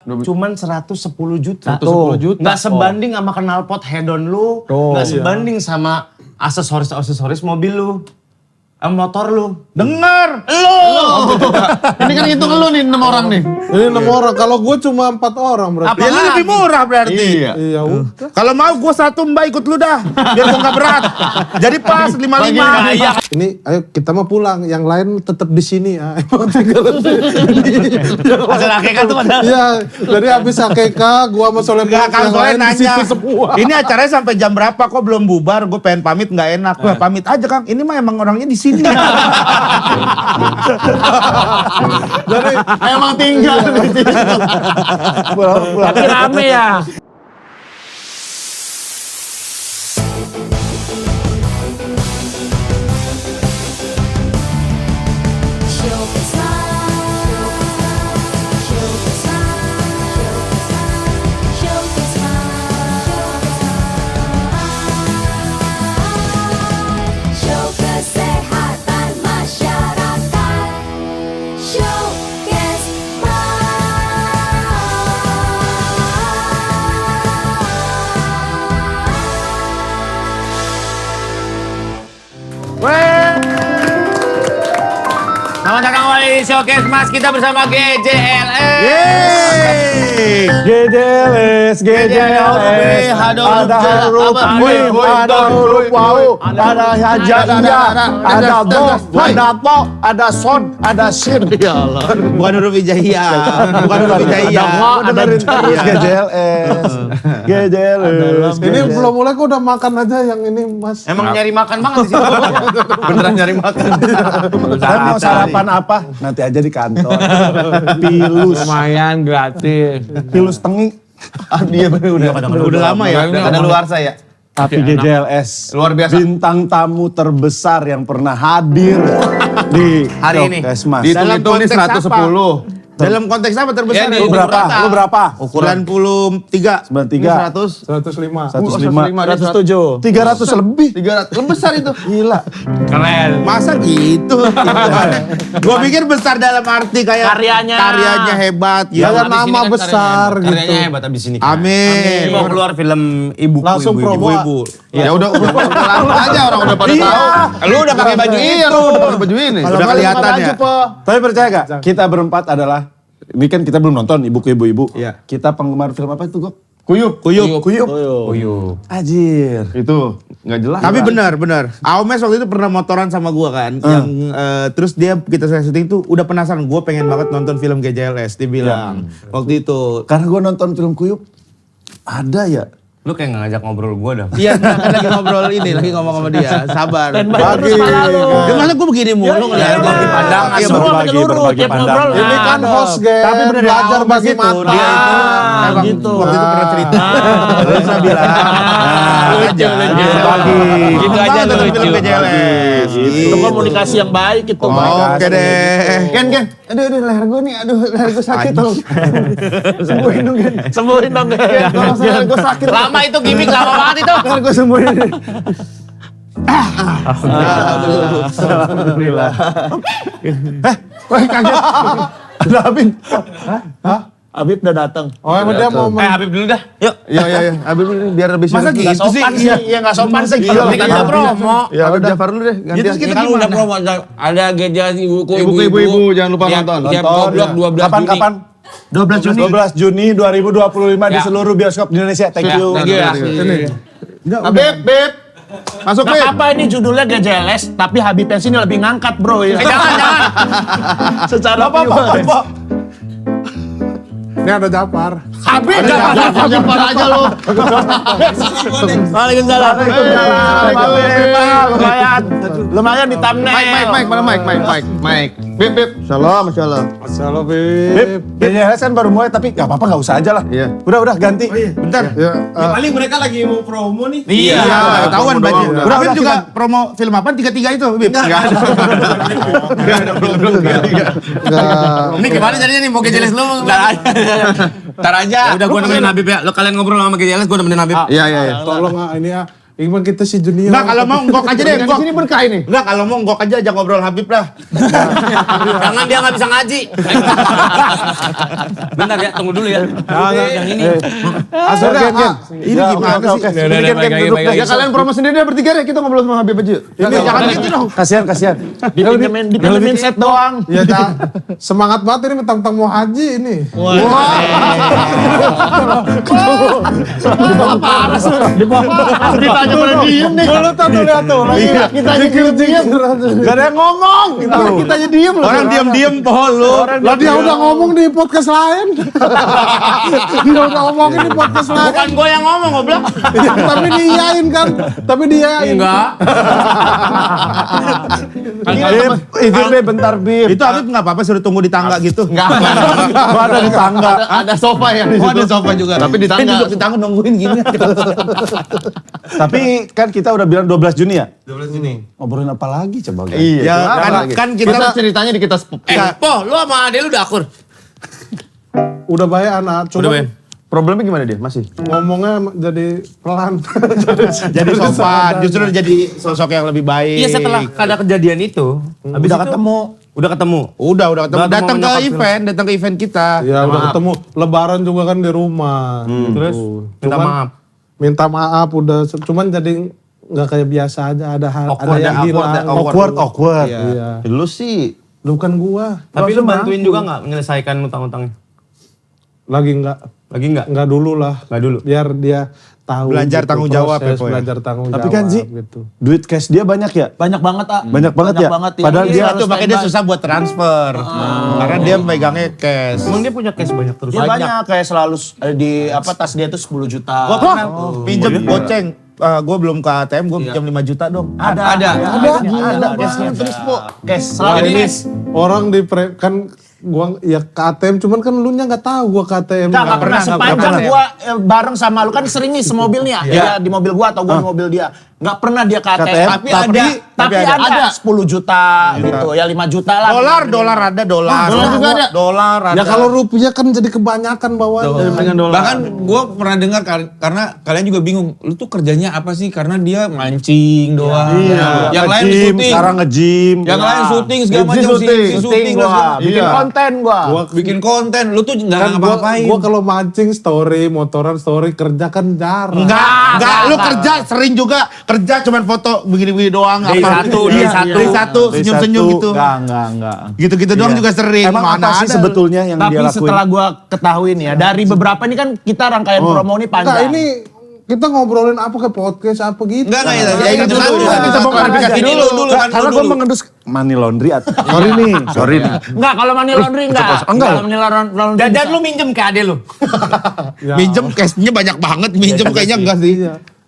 cuman 110 juta. 110 juta. Nggak sebanding sama knalpot head-on lu, nggak sebanding sama aksesoris mobil lu. Motor lu. Dengar! Lu! Ini kan hitung lu nih 6 orang nih. Ini 6 orang, kalau gue cuma 4 orang berarti. Ya lu lebih murah berarti. Iya udah. Kalau mau gue 1 Mbak ikut lu dah. Biar gue gak berat. Jadi pas 55. Ini ayo kita mau pulang, yang lain tetap di sini ya. Emang tinggal Hasil akekah tuh padahal. Iya, dari habis akekah gua sama Soleh Enggak kan yang Soleh lain di nanya. situ semua. Ini acaranya sampai jam berapa kok belum bubar? Gue pengen pamit gak enak. Wah pamit aja Kang. Ini mah emang orangnya di sini. Jadi Emang tinggal di situ. Tapi rame ya. Selamat datang kembali di Showcase Mas, kita bersama GJLS. Yeay. GJLS, GJLS, ada huruf wim, ada huruf wau, ada hajatnya, ada bo, ada po, ada son, ada sin. Ya Allah. Bukan huruf hijaiyah. Bukan huruf hijaiyah. Dengerin terus GJLS, GJLS. Ini belum mulai kok udah makan aja yang ini Mas. Emang nyari makan banget di situ. Beneran nyari makan. Saya mau sarapan apa? Nanti aja di kantor. Pilus. Lumayan gratis. Pilus tengi. Dia udah lama ya. Ada luar saya. Tapi GJLS. Luar biasa. Bintang tamu terbesar yang pernah hadir di Hari ini. Showcase Mas. Dihitung ini 110. Dalam konteks apa terbesar? Ya, Lu berapa? Lu berapa? 93. 93. 100. 105. 107. 300 lebih. 300. Besar itu. Gila. Keren. Masa gitu? Gua pikir besar dalam arti kayak karyanya hebat gitu. Ya nama besar gitu. Karyanya hebat abis ini. Amin. Mau keluar film ibu. Langsung promo. Ibu-ibu. Ya udah lama aja orang udah pada tahu. Lu udah pakai baju ini. Lu udah pakai baju ini. Udah kelihatan ya. Tapi percaya gak? Kita berempat adalah, ini kan kita belum nonton ibu-ibu. Iya. Kita penggemar film apa itu, Gok? Kuyup. Ajir. Itu nggak jelas. Tapi benar. Aumes waktu itu pernah motoran sama gua kan. Yang terus kita syuting tuh udah penasaran. Gua pengen banget nonton film GJLS. Dia bilang waktu itu. Karena gue nonton film Kuyup, ada ya. Lu kayak ngajak ngobrol gua dah. Iya, kan lagi ngobrol ini, lagi ngomong sama dia. Sabar. Bagi. Dia masa gue begini mulu ngeliat berbagi pandangan. Iya, Semua berbagi menyeluruh, tiap ngobrol. Ini kan host, Gen. Tapi bener belajar bagi itu, mata. dia itu emang gitu. waktu itu pernah cerita. Terus saya bilang, Lucu. berbagi. Gitu aja Nonton lucu. film GJLS. Itu komunikasi yang baik itu. Oke deh. Ken. Aduh leher gua nih. Leher gua sakit tau. Sembuhin dong Ken. Sembuhin dong. Ken, kalau leher gua sakit. Lama itu gimmick, lama banget itu. Leher gua sembuhin. Alhamdulillah. Wah kaget. Ada Habib. Hah? Habib udah datang. Oh emang dia mau Habib dulu dah. Yuk. Iya. Habis biar lebih Masa seru. gitu sih? Iya nggak sopan sih. Iya, ini kan udah promo. Ya udah Jafar dulu deh. Ya, terus kita Kan udah gimana? promo ada geja Ibu-ibu, jangan lupa nonton. Tiap goblok 12 Juni. Kapan? 12 Juni. 12 Juni 2025 di Ya. seluruh bioskop di Indonesia. Thank you. Thank you ya. Beb. Masuk Gak Beb. apa-apa ini judulnya GJLS, tapi Habib yang sini lebih ngangkat bro ya. Jangan. Secara Apa? Ini ada Jafar. Habib Jafar aja lu. Waalaikumsalam. Lumayan di thumbnail. Mike, mana Mike. Beb. Shalom. Masalah Bib. GJLS kan baru mulai tapi gak apa-apa gak usah aja lah. Iya. Udah ganti. Bentar. Paling mereka lagi mau promo nih. Iya, ketahuan promo baju. doang. Udah Udah, juga promo film apa? 33 itu, Bib. Enggak ada. Belum. Ini gimana jadinya nih mau GJLS lu? Ntar aja. Ya udah gua nemenin Habib ya. Lo kalian ngobrol sama GJLS, gua nemenin Habib. Iya. Tolong ini ya. Iman kita si Junior. Enggak, kalau mau nggok aja deh, nggok. Sini berkah ini. Enggak, kalau mau nggok aja ajak ngobrol Habib lah. Jangan dia nggak bisa ngaji. Bentar ya, tunggu dulu ya. Yang ini. Asal Gen. Ini gimana sih? Oke. Gen duduk deh. Ya kalian promo sendiri deh bertiga deh, kita ngobrol sama Habib aja. Ini jangan gitu dong. Kasihan. Dipinjemin set doang. Ya semangat banget ini mentang-mentang mau haji ini. Ditanya pada diem nih. Lu tuh lihat tuh lagi Kita aja diem. Gak ada yang ngomong gitu. Kita aja diem loh. Orang diem-diem pohon lu. Lah dia udah ngomong di podcast lain. Dia udah ngomongin di podcast lain. Bukan gue yang ngomong, goblok. Tapi diiyain kan. Enggak. Bib, itu deh bentar Bib. Itu Habib nggak apa-apa suruh tunggu di tangga gitu. Enggak. Gua ada di tangga. Ada sofa ya di Oh, situ. ada sofa juga. Tapi di Dia tangga. duduk di tangga nungguin gini. Tapi kan kita udah bilang 12 Juni ya? 12 Juni. Ngobrolin apa lagi coba? Gan? Iya. Ya kan kita Kita ceritanya di kita Po, lu sama ade lu udah akur? Udah baik anak. Cuma Problemnya gimana dia? Masih? ngomongnya jadi pelan. jadi sopan, justru jadi sosok yang lebih baik. Iya, setelah ada kejadian itu. Habis udah ketemu. Udah ketemu. Udah ketemu. Udah Datang ke menyokap event kita. Ya udah ketemu. Lebaran juga kan di rumah. Terus minta Cuman maaf. Minta maaf udah. Cuman jadi nggak kayak biasa aja. Ada Awkward yang ya, hilang. Awkward. Iya. Lu sih. Lu kan gua. Tapi lu bantuin juga nggak menyelesaikan utang-utangnya? Lagi Lagi nggak? nggak dulu lah. Nggak dulu. Biar dia tahu. Belajar tanggung jawab ya, proses, Po, ya? belajar tanggung Tapi jawab. kan Ji, gitu. duit cash dia banyak ya? Banyak banget, ah. Banyak banget ya? Padahal dia Itu makanya dia susah buat transfer. Karena dia megangnya cash. Emang dia punya cash banyak terus? Dia banyak kayak selalu di tas dia tuh 10 juta. Gua pernah pinjem goceng. Gue belum ke ATM, gue pinjam 5 juta dong. Ada. Cashnya terus po. Cash selalu Jadi, Orang kan gua ya ke ATM, cuman kan lu nya nggak tahu gua ke ATM. Nggak pernah sepanjang gua bareng sama lu kan sering nih semobil nih ya. Dia di mobil gua atau gua di mobil dia. Nggak pernah dia KTM. KTM, Tapi ada 10 juta gitu ya 5 juta lah. Dolar ada. Dolar juga ada? Dolar ada. Ya kalau rupiah kan jadi kebanyakan bawaan. Bahkan gue pernah dengar karena kalian juga bingung, lu tuh kerjanya apa sih? Karena dia mancing doang. Yang lain Nge-gym, syuting. sekarang nge-gym. Yang lain syuting segala Nge-gym macam sih. syuting. Syuting gua, lah. bikin konten gua. Bikin konten. Lu tuh nggak Kan ngapa-ngapain. gua kalau mancing story, motoran story, kerja kan jarang. Enggak, lu kerja sering juga. Kerja cuman foto begini-begini doang. Day satu, day satu, senyum-senyum gitu. Enggak. Gitu-gitu doang juga sering. Emang Mana apa sih ada. sebetulnya yang Tapi dia lakuin? setelah gua ketahui nih ya, dari beberapa ini kan kita rangkaian promo ini Enggak, panjang. ini kita ngobrolin apa ke podcast apa gitu. Enggak ya. Ya, itu dulu. Kita mau klarifikasi dulu. Karena gue mengendus money laundry. Sorry nih. Enggak, kalau money laundry enggak. Kalau money laundry. Dadan lu minjem ke ade lu. Minjem cashnya banyak banget. Minjem kayaknya enggak sih.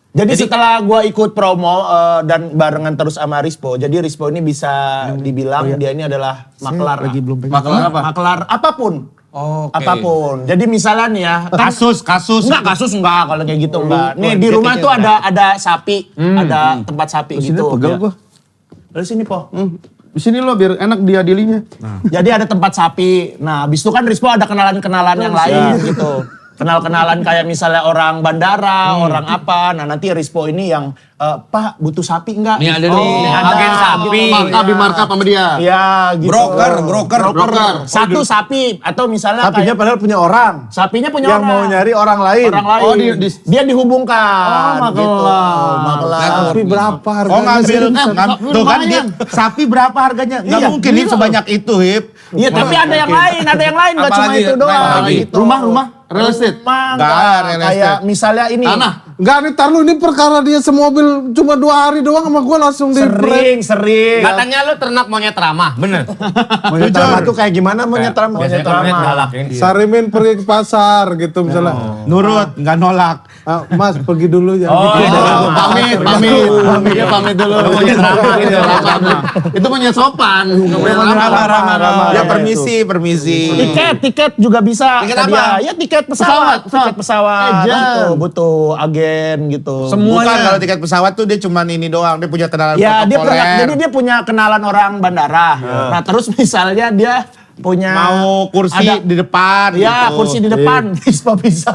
Jadi setelah gua ikut promo dan barengan terus sama Rispo, jadi Rispo ini bisa dibilang dia ini adalah maklar. Maklar apa? Maklar apapun. Oke. Apapun. Jadi misalnya nih ya, kan Kasus. kasus enggak kalau kayak gitu enggak. Nih di rumah tuh ada sapi, ada tempat sapi gitu. Pegel gua. Dari sini, Po. Di sini lo biar enak diadilinya. Jadi ada tempat sapi. Nah, habis itu kan Rispo ada kenalan-kenalan yang lain gitu. Kenal-kenalan kayak misalnya orang bandara, orang apa. Nah, nanti Rispo ini yang Pak, butuh sapi enggak? Nih ada nih, agen sapi. Markup sama dia. Ya, gitu. Broker. Satu sapi atau misalnya Sapinya kayak padahal punya orang. sapinya punya Yang orang. mau nyari orang lain. Orang lain. Oh, dia dihubungkan. Gitu. Magelang. Tapi berapa harganya? Oh ngambil, sih? tuh kan dia, sapi berapa harganya? Nggak Iya, mungkin Hip sebanyak itu Hip. Iya, tapi ada yang lain, nggak cuma Apalagi? itu doang. Apalagi? Gitu. Rumah, real estate. Rumah, Nggak, nggak. real Kayak estate. misalnya ini. Tanah. Enggak nih, tar lu ini perkara dia semobil cuma 2 hari doang sama gue langsung di Sering. Katanya lu ternak monyet ramah, bener? Monyet ramah tuh kayak gimana monyet ramah? Biasanya kan monyet galak ya. Sarimin pergi ke pasar gitu misalnya. Nurut, nggak nolak. Ah, Mas pergi dulu ya. Pamit. Dia pamit dulu. Itu monyet sopan. Ramah. Ya permisi. Tiket juga bisa. Tiket kata apa? dia. Ya tiket pesawat. Tiket pesawat. Agent. Butuh agen gitu. Bukan kalau tiket pesawat tuh dia cuman ini doang. Dia punya kenalan Ya dia protokoler. jadi dia punya kenalan orang bandara. Nah terus misalnya dia Mau kursi ada- di depan Ya, gitu. kursi di depan. Rispo bisa.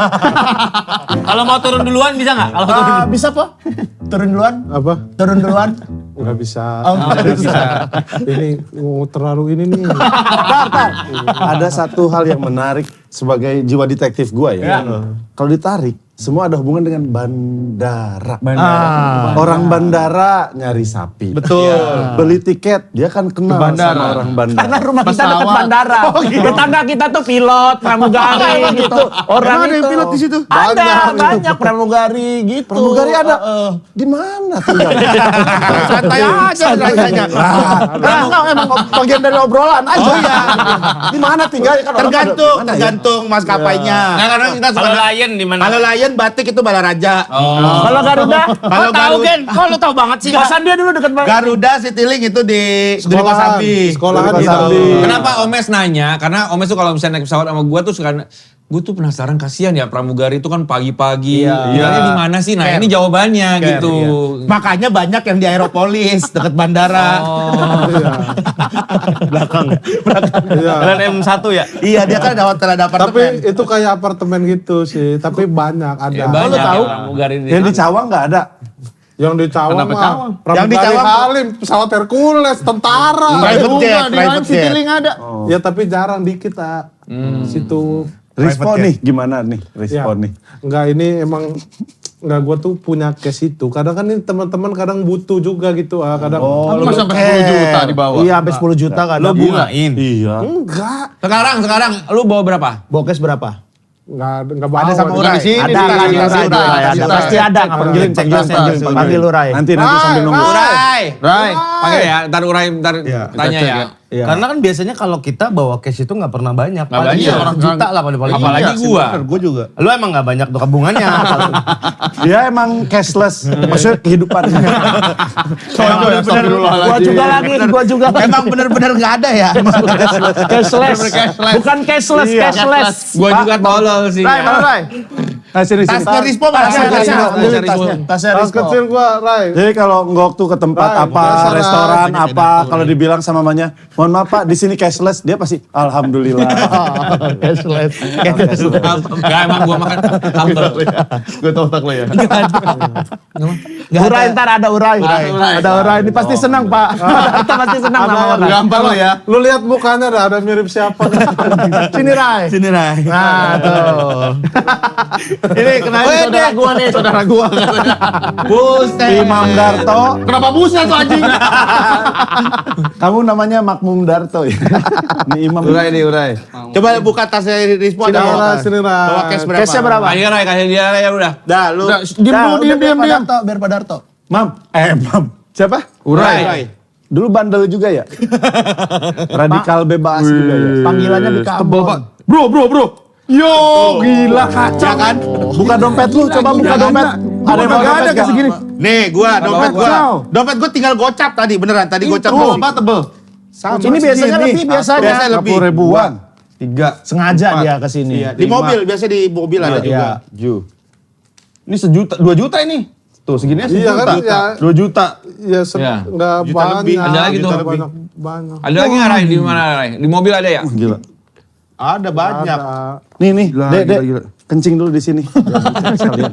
Kalau mau turun duluan bisa nggak? Kalau turun duluan. Bisa, Po? Turun duluan? Apa? Turun duluan? Nggak bisa. Oh, nggak bisa. Ini terlalu ini nih. Ada satu hal yang menarik sebagai jiwa detektif gue ya. Kalau ditarik, semua ada hubungan dengan bandara. Orang bandara nyari sapi. Betul. Beli tiket, dia kan kenal sama orang bandara. Karena rumah kita dekat bandara. Tetangga kita tuh pilot, pramugari gitu. Orang Emang ada yang itu. pilot di situ? Banyak pramugari gitu. Pramugari ada. Di mana tinggal? Santai aja rasanya. Emang bagian dari obrolan aja. Di mana tinggal? Kan orang Tergantung maskapainya. Nah, karena kita suka Kalau Lion di mana? Kalau Lion batik itu Balaraja. Kalau Garuda, Kalau Tahu Garuda, Gen, kok lu tahu banget sih? kosan dia dulu dekat banget. Garuda Citylink itu di Pasabi. Sekolahan Di gitu. Pasabi. Kenapa Omes nanya? Karena Omes tuh kalau misalnya naik pesawat sama gue tuh suka, gue tuh penasaran kasihan ya pramugari itu kan pagi-pagi. Tinggalnya di mana sih? Nah ini jawabannya gitu. Makanya banyak yang di Aeropolis dekat bandara. Iya. Jalan M1 ya? Iya dia kan ada hotel ada Tapi apartemen. itu kayak apartemen gitu sih. Tapi banyak ada. Ya, banyak tahu? ya pramugari di Yang di Cawang nggak ada. Yang di Cawang Kenapa mah. Cawang? Yang di Pramugari Cawang- Halim, pesawat Hercules, tentara. Private jet, Di private Halim jet. Citylink ada. Ya tapi jarang dikit situ. Respon nih, gimana nih respon nih? Enggak, ini emang enggak, gue tuh punya case itu. Kadang kan ini teman-teman kadang butuh juga gitu. Kadang Masa sampai 10 juta di bawah? Iya, sampai 10 juta kan. Lo bungain. Iya. enggak. Sekarang lu bawa berapa? Bokes berapa? Enggak bawa. Ada sama Urai. Ada, Di ada, tasnya ada, Urai. ada. Pasti ada. Panggilin, panggil Urai. Nanti sambil nunggu. Rai. Rai. Panggil ya, ntar Urai tanya ya. Karena kan biasanya kalau kita bawa cash itu nggak pernah banyak. Nggak Paling banyak. orang juta lah paling-paling. Apalagi gua. Gue juga. Lu emang nggak banyak tuh tabungannya. Dia emang cashless. Maksudnya kehidupan. Gua juga lagi, gua juga lagi. Emang bener-bener nggak ada ya. Cashless. Bukan cashless, cashless. Gua juga tolol sih. Rai, mana Rai? Sini. Tasnya Rispo mana? Tasnya Tas kecil gua, Rai. Jadi kalau nggak waktu ke tempat Rai, apa, biasa, Rai. restoran apa, kalau dibilang sama mamanya, mohon maaf Pak, di sini cashless, dia pasti alhamdulillah. Cashless. Gak emang gua makan sambal. Gue tau tak lo ya. Urai ntar ada Urai. Ada Urai. Ini pasti senang Pak. Kita pasti senang sama orang. Gampang lo ya. Lu lihat mukanya ada mirip siapa? Sini Rai. Sini Rai. Nah tuh. Ini kenalin saudara gua nih, saudara gua. Buset. Imam Darto, Kenapa buset tuh anjing? kamu namanya Makmum Darto ya? Ini Imam. Urai. Coba buka tasnya Rispo Sini, ada Rai, apa? sini, Rai. Bawa cash berapa? Cashnya berapa? Ayo Rai, kasih dia Rai ya udah. Dah lu. Diam. Biar Pak Darto. Mam. Siapa? Urai. Dulu bandel juga ya? Radikal bebas juga ya? Panggilannya di Kabul. Bro. Yo, gila kacau kan? Buka dompet lu, coba buka dompet. Ada yang mau dompet gak? Segini. Nih gua, dompet gua. Kacau. Dompet gua tinggal gocap tadi, beneran. Tadi gocap. Tuh. Apa tebel? Ini biasanya lebih biasanya. Biasanya lebih. 50 ribuan. 3. Sengaja dia ke sini. Iya, di mobil, biasa di mobil ada juga. Ini 1 juta ini. Tuh segini Iya kan, ya. 2 juta. Ya, Ya. enggak Juta banyak. lebih. Ada lagi tuh. Banyak. Ada lagi nggak Rai? Di mana Rai? Di mobil ada ya? Gila. Ada banyak. Nih, Dek. Kencing dulu di sini. Sekalian.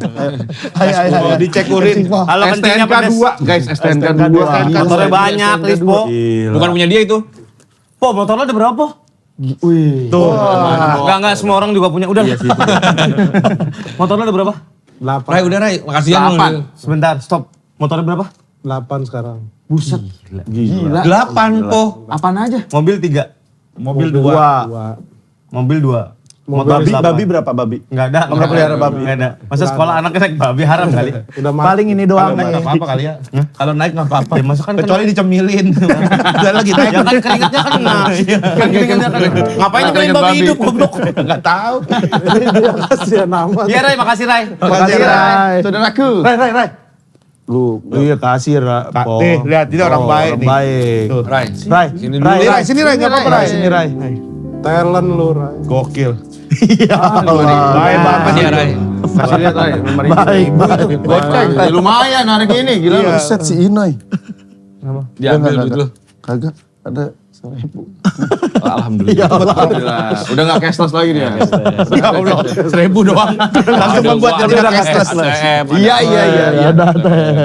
Ayo, dicekurin. Kalau kencingnya pedes. Guys, STNK 2. Motornya banyak, Rispo. Bukan punya dia itu. Po, motor lo ada berapa, Po? Tuh. Enggak, semua orang juga punya. Udah. Motor lo ada berapa? 8. Rai udah Rai, makasih ya. 8. Sebentar, stop. Motornya berapa? 8 sekarang. Buset. Gila. 8 po. Apaan aja? Mobil 3. Mobil 2. 2. Mobil 2. Motor Babi berapa babi? Enggak ada. Nggak pelihara babi. Enggak ada. Masa sekolah anaknya naik babi haram kali? Udah Paling ini doang. Enggak apa-apa kali ya. Kalau naik enggak apa-apa. Ya masa kan Kecuali dicemilin. Udah lagi naik. ya kan keringetnya kena. Kan keringetnya kena. Ngapain nyemilin babi hidup goblok? Enggak tahu. Dia kasih nama. Iya Rai, makasih Rai. Makasih Rai. Saudaraku. Rai. Lu. Iya kasih Rai. Nih, lihat ini orang baik nih. Baik. Rai. Rai. Sini dulu. Rai, sini Rai, enggak apa-apa Rai. Sini Rai. Talent lu, Rai. Gokil. Baik banget ya Rai. Kasih lihat Rai. Baik. Goceng. Lumayan hari ini gila. Set si Inoy. Diambil duit lu. Kagak, ada 1.000. Alhamdulillah. Udah gak cashless lagi dia. Ya Allah, 1.000 doang. Langsung membuat jadi udah cashless. Iya.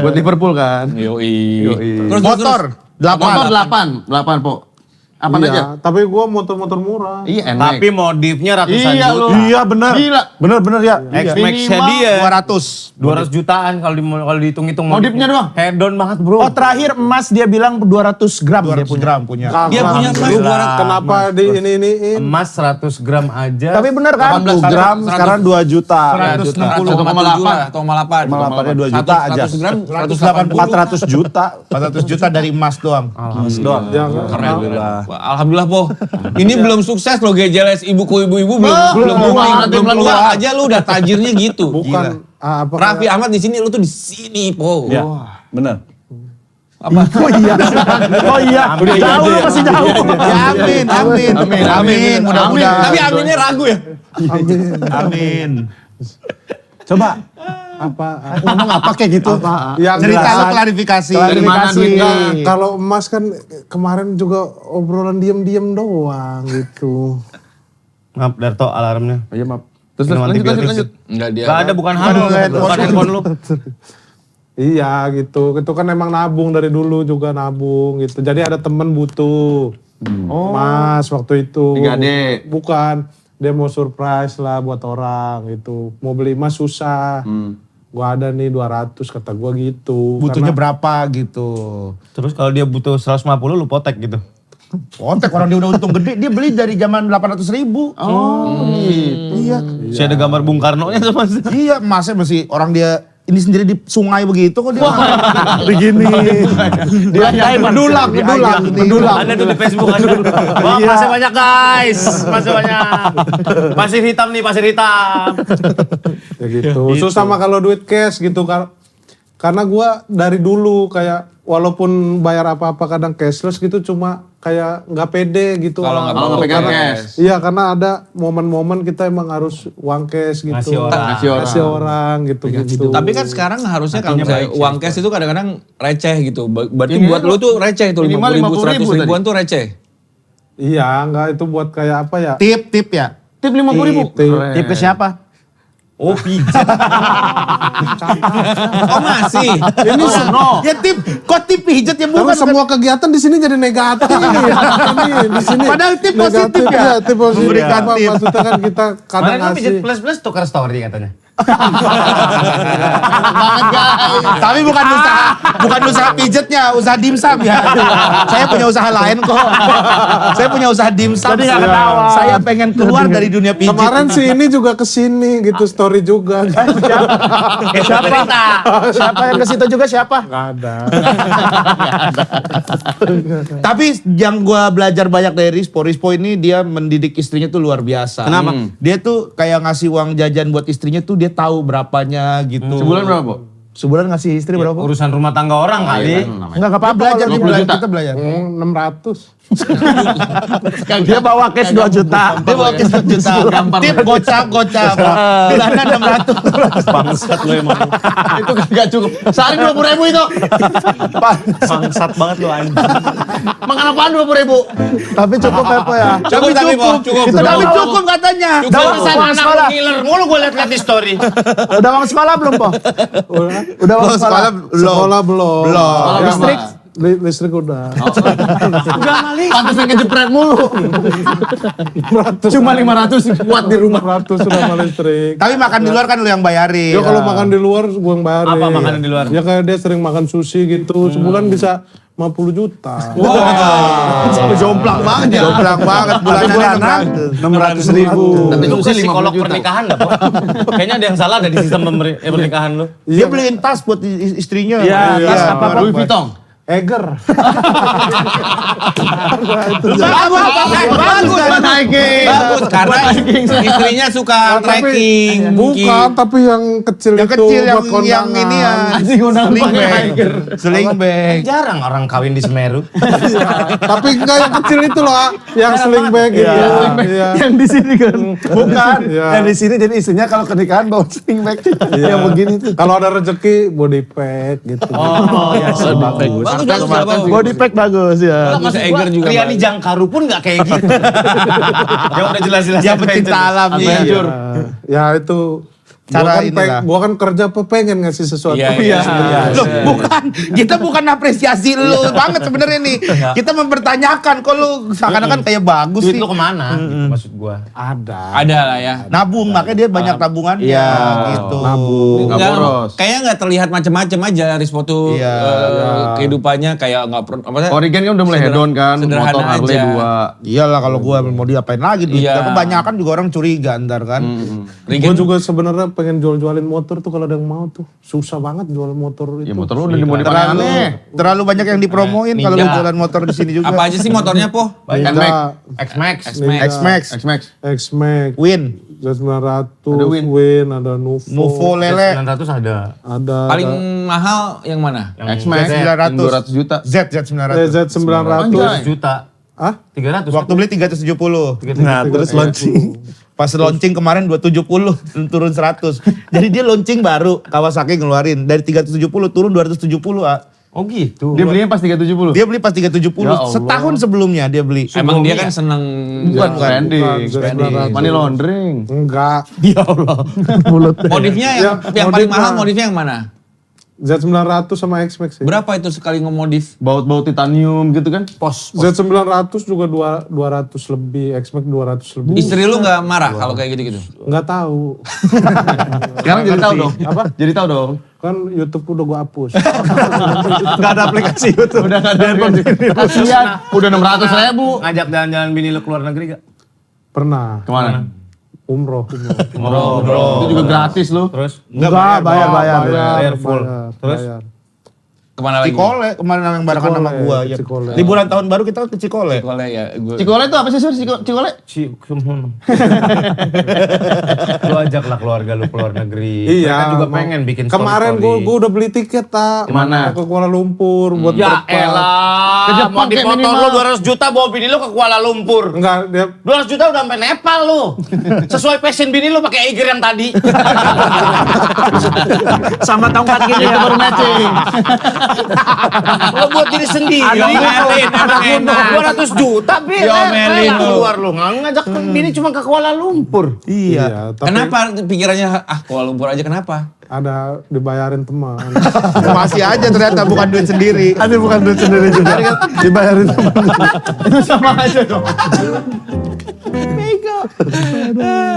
Buat Liverpool kan. Yoi. Terus Motor, 8. 8 po. Apa aja? Iya, tapi gua motor-motor murah. Iya, enak. Tapi modifnya ratusan Iya juta. lu. Iya benar. Gila. Benar ya. X-Max-nya Minimal dia 200. 200 jutaan kalau dihitung-hitung Modifnya doang? Head on banget bro. Oh terakhir emas dia bilang 200 gram dia 200 punya. gram punya. Dia punya emas Alhamdulillah. Kenapa di ini? Emas 100 gram aja. Tapi bener kan? 1 gram sekarang 2 juta. 1,8. 1,8-nya 2 juta aja. 100 gram 400 juta. 400 juta dari emas doang. Doang. Alhamdulillah. Alhamdulillah po. Ini belum sukses loh GJLS ibu-ibu belum keluar aja lu udah tajirnya gitu. Bukan apa Raffi Ahmad di sini lu tuh di sini po. Ya, benar. Apa? Oh iya. Jauh lu masih jauh. Ya, amin. Mudah-mudahan. Tapi aminnya ragu ya. Amin. Coba apa? ngomong apa kayak gitu? Yang Cerita jelas- lu klarifikasi. Dari mana duitnya? Nah, kalau emas kan kemarin juga obrolan diem-diem doang gitu. Maaf Darto alarmnya. Oh iya maaf. Terus Minum lanjut. antibiotik. Enggak dia. Gak ada bukan handphone lu. Iya gitu. Itu kan emang nabung dari dulu juga nabung gitu. Jadi ada temen butuh emas waktu itu. 3D. Bukan. Dia mau surprise lah buat orang gitu. Mau beli emas susah. Gua ada nih 200 kata gua gitu. Butuhnya Karena- berapa gitu. Terus kalau dia butuh 150 lu potek gitu. Kontek orang dia udah untung gede, dia beli dari zaman 800.000. Oh gitu. Iya. Si ada gambar Bung Karno-nya sama Iya, emasnya masih orang dia ini sendiri di sungai begitu kok dia. Begini. Dia Mendulang. Ada tuh di Facebook ada. Wah, masih banyak guys. Masih banyak. Pasir hitam nih, pasir hitam. Ya gitu. Susah mah kalau duit cash gitu karena gua dari dulu kayak walaupun bayar apa-apa kadang cashless gitu cuma kayak nggak pede gitu. Kalau nggak Kalau nggak pegang cash. Iya karena ada momen-momen kita emang harus uang cash gitu. Ngasih orang. Ngasih orang gitu. Tapi kan sekarang harusnya kalau Artinya misalnya baik sih, uang cash itu kadang-kadang receh gitu. Berarti Ini buat lu tuh receh itu 50.000, minimal 100 ribuan tadi. tuh receh. Iya nggak itu buat kayak apa ya? Tip ya. Tip 50.000. Tip ke siapa? Oh, pijat. Oh masih? Ini Ya tip, kok tip pijat ya Karena bukan semua kegiatan di sini jadi negatif. Di sini. Padahal tip positif negatif, ya? Iya, tip positif. Memberikan Apa, tip. maksudnya kan kita kadang Kemarin kan pijat ngasih. plus tukar story katanya. Tapi bukan usaha pijatnya, usaha dimsum ya. Saya punya usaha lain kok. Saya punya usaha dimsum. Tadi nggak ketawa. Saya pengen keluar dari dunia pijat. Kemarin si ini juga kesini gitu story juga. Siapa yang ke situ juga siapa? Gak ada. Tapi yang gua belajar banyak dari Rispo ini dia mendidik istrinya tuh luar biasa. Kenapa? Dia tuh kayak ngasih uang jajan buat istrinya tuh dia tahu berapanya gitu. Sebulan berapa, Po? Sebulan ngasih istri berapa? Urusan rumah tangga orang kali. Enggak apa-apa belajar, 20 juta. kita belajar. 600. Dia bawa cash 2 juta. Dia bawa cash 2 juta. Tip gocap. Bulanan 600. Bangsat lu emang. Itu gak cukup. Sehari 20.000 itu. Bangsat banget lu anjing. Makan apaan 20.000? Tapi cukup apa ya? Cukup tapi Po, cukup. Tapi cukup katanya. Barusan uang anak sekolah. ngiler mulu gue liat-liat di story. Udah uang sekolah belum, Po? Udah uang sekolah. Sekolah belum. Belum. Listrik? Listrik udah. Pantes yang ngejepret mulu. Cuma 500 kuat di rumah. 500 sudah sama listrik. Tapi makan di luar kan lu yang bayarin. Ya kalau makan di luar gue yang bayarin. Apa makanan di luar? Ya kayak dia sering makan sushi gitu. Sebulan bisa 50 juta. Jomplang banget ya. Jomplang banget. Bulanannya 600.000. Itu Susi psikolog 50 juta. pernikahan dah, Po. Kayaknya ada yang salah ada di sistem pernikahan lu. Dia beliin tas buat istrinya. Iya, tas apa, Louis Vuitton. Eger. Bagus kan naikin. Bagus karena istrinya suka trekking. Bukan, tapi yang kecil Yang itu kecil buat kondangan. yang ini ya. Sling bag. Jarang orang kawin di Semeru. Tapi enggak yang kecil itu loh, yang sling bag gitu. Iya. Yang di sini kan. Bukan. Iya. Yang di sini jadi istrinya kalau ke nikahan bawa sling bag. Yang begini tuh. Kalau ada rezeki body pack gitu. Oh, ya bagus. bagus segala bagus. Body pack bagus ya. Enggak, Maksud maksud Eiger gua, juga Riani bagus. Jangkaru pun gak kayak gitu. Yang udah jelas-jelas Dia pecinta alam, iya. Ya itu. Cara inilah. Gua kan kerja pengen ngasih sesuatu. Iya. Loh, kita bukan apresiasi lu banget sebenarnya nih. Kita mempertanyakan kok lu seakan-akan kayak bagus Duit sih. lu kemana? Gitu, maksud gua. Ada lah ya. Nabung, makanya dia banyak tabungan. Iya, gitu. nabung. Nggak, boros. kayaknya nggak terlihat macam-macam aja Rispo tuh Iya. kehidupannya kayak nggak perlu apa Origen kan udah mulai hedon kan, sederhana motor Harley aja. 2. Iyalah kalau gua mau diapain lagi duit. Iya. Kebanyakan juga orang curiga ntar kan. Gue juga sebenarnya pengen jual-jualin motor tuh kalau ada yang mau tuh. Susah banget jual motor itu. Ya motor lu udah dimodifkan aneh. Terlalu banyak yang dipromoin kalau lu jualan motor di sini juga. Apa aja sih motornya po? Ninja, X-Max. X-Max, X-Max. X-Max, Win, Z900, Ada Win. Win, ada Nuvo. Nuvo Lele, 900 ada. Ada Paling mahal yang mana? X-Max 900. 200 juta. Z900. Z900. 300 juta. Hah? 300. Waktu beli 370. Nah, terus launching. Pas launching kemarin 270 turun 100. Jadi dia launching baru Kawasaki ngeluarin dari 370 turun 270 ah. Oh gitu. Dia belinya pas 370. Dia beli pas 370 Ya Allah. setahun sebelumnya dia beli. Emang dia kan seneng Bukan spending. Bukan. Money laundering. Enggak. Ya Allah. modifnya yang Ya, paling modif mahal mah. modifnya yang mana? Z900 sama X-Max sih. Berapa itu sekali ngemodif? Baut-baut titanium gitu kan. Pos. Z900 juga 200 lebih, X-Max 200 lebih. Istri lu nggak marah kalau kayak gitu-gitu? Enggak tahu. Sekarang jadi tahu dong. Apa? Jadi tahu dong. Kan YouTube udah gua hapus. Gak ada aplikasi YouTube. Udah enggak ada. Kasihan. Udah 600.000. Ngajak jalan-jalan bini lu keluar negeri gak? Pernah. Kemana? Umroh. Itu juga gratis lu. Terus? Enggak, bayar. Bayar full. Terus? Kemana lagi? Cikole kemarin yang barengan sama Cikole, gua ya. Cikole. Liburan tahun baru kita ke Cikole. Cikole ya. Cikole itu apa sih, Sur? Cikole? Lu ajak lah keluarga lu keluar negeri. Iya. Mereka juga mau- pengen bikin Kemarin story-story. gua udah beli tiket tak. Kemana? Ke Kuala Lumpur buat Ya berempat. elah. Ke Jepang Mau di kayak motor minimal. lu 200 juta bawa bini lu ke Kuala Lumpur. Enggak, dia 200 juta udah sampai Nepal lu. Sesuai passion bini lu pakai Eiger yang tadi. Sama tongkat gini ya. Baru matching. Lu buat diri sendiri. Diomelin, emang enak. 200 juta Bil. Diomelin lu. Keluar lu. Ngajak bini cuma ke Kuala Lumpur. Iya. tapi Kenapa pikirannya Kuala Lumpur aja kenapa? ada dibayarin teman. Masih aja ternyata bukan duit sendiri. Ada bukan duit sendiri juga. Dibayarin teman. Itu sama aja dong.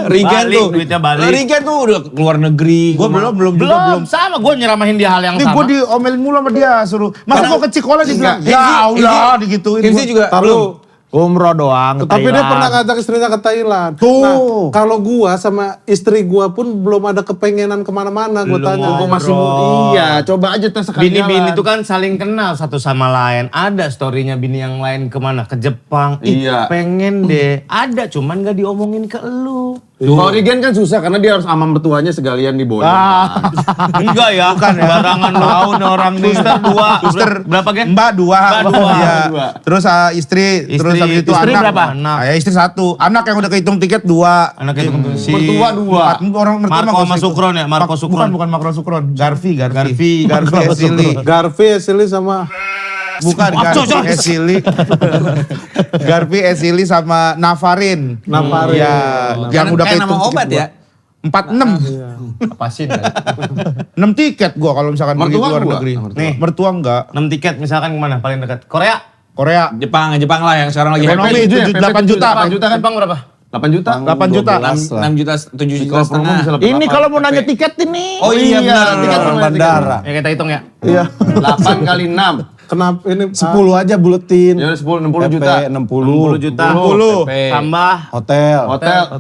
Rigen Balik, tuh. duitnya balik. Rigen tuh udah keluar negeri. Gua belum Belum sama. Gue nyeramahin dia hal yang Ini sama. gue diomelin mulu sama dia suruh. Masa gua ke Cikole dibilang, Enggak. ya Allah digituin. Kimsi gua. juga belum. Umroh doang. Tapi dia pernah ngajak istrinya ke Thailand. Tuh. Nah, kalau gua sama istri gua pun belum ada kepengenan kemana-mana. Gua tanya. ngobrol. Masih iya, coba aja tes sekali Bini-bini jalan. itu kan saling kenal satu sama lain. Ada storynya bini yang lain kemana? Ke Jepang. Ih, Iya. pengen deh. Ada, cuman gak diomongin ke elu. Kalau Rigen kan susah karena dia harus sama mertuanya segalian di boy. Enggak ya. Bukan ya. Barangan tahu nih orang nih. Booster 2. Booster berapa gen? Mbak dua. Mbak dua. Iya. Dua. Terus istri, terus Istri. habis itu Istri anak. berapa? Anak. Ya istri 1. Anak yang udah kehitung tiket 2. Anak itu si Mertua 2. Orang mertua Marco mah sama Sukron ya? Marco Sukron. Bukan Marco Sukron. Garfi Garfi. Esili. Garfi, Esili sama Bukan Garfi Esili. Garfi Esili sama Navarin. Navarin. Iya, yang udah kayak nama kehitung obat tiket ya. 46. Apa sih? 6 tiket gua kalau misalkan pergi Mertua ke luar gua? negeri. Mertua. Nih, mertua enggak. 6 tiket misalkan kemana? Paling dekat. Korea. Korea. Jepang lah yang sekarang lagi Ekonomi itu ya, 8 juta. 8 juta kan Bang berapa? 8 juta? 8 juta. 6 juta, 7 juta Kalau promo bisa setengah. lebih Ini kalau mau nanya tiket ini. Oh iya benar. Tiket orang bandara. Ya kita hitung ya. Iya. 8 kali 6. Kenapa ini 10 aja buletin. Ya Ya udah 10 60 juta. 60 10 juta. 60. Tambah Hotel.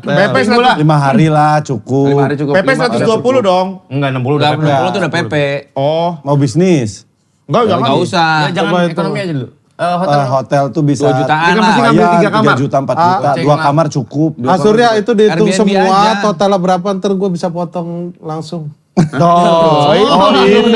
PP 100. 5 hari lah cukup. 5 hari cukup. PP 120 dong. enggak 60 udah. Udah 60 tuh udah PP. Oh, Mau bisnis. enggak jangan. Enggak usah. Ya, jangan Coba itu. ekonomi aja dulu. Hotel. Hotel tuh bisa 2 jutaan Dia kan lah. pasti ngambil 3 kamar. 3 juta, 4 juta. cek 2 lah. kamar cukup. Surya itu dihitung Airbnb semua aja. totalnya berapa ntar gue bisa potong langsung. Oh, ini.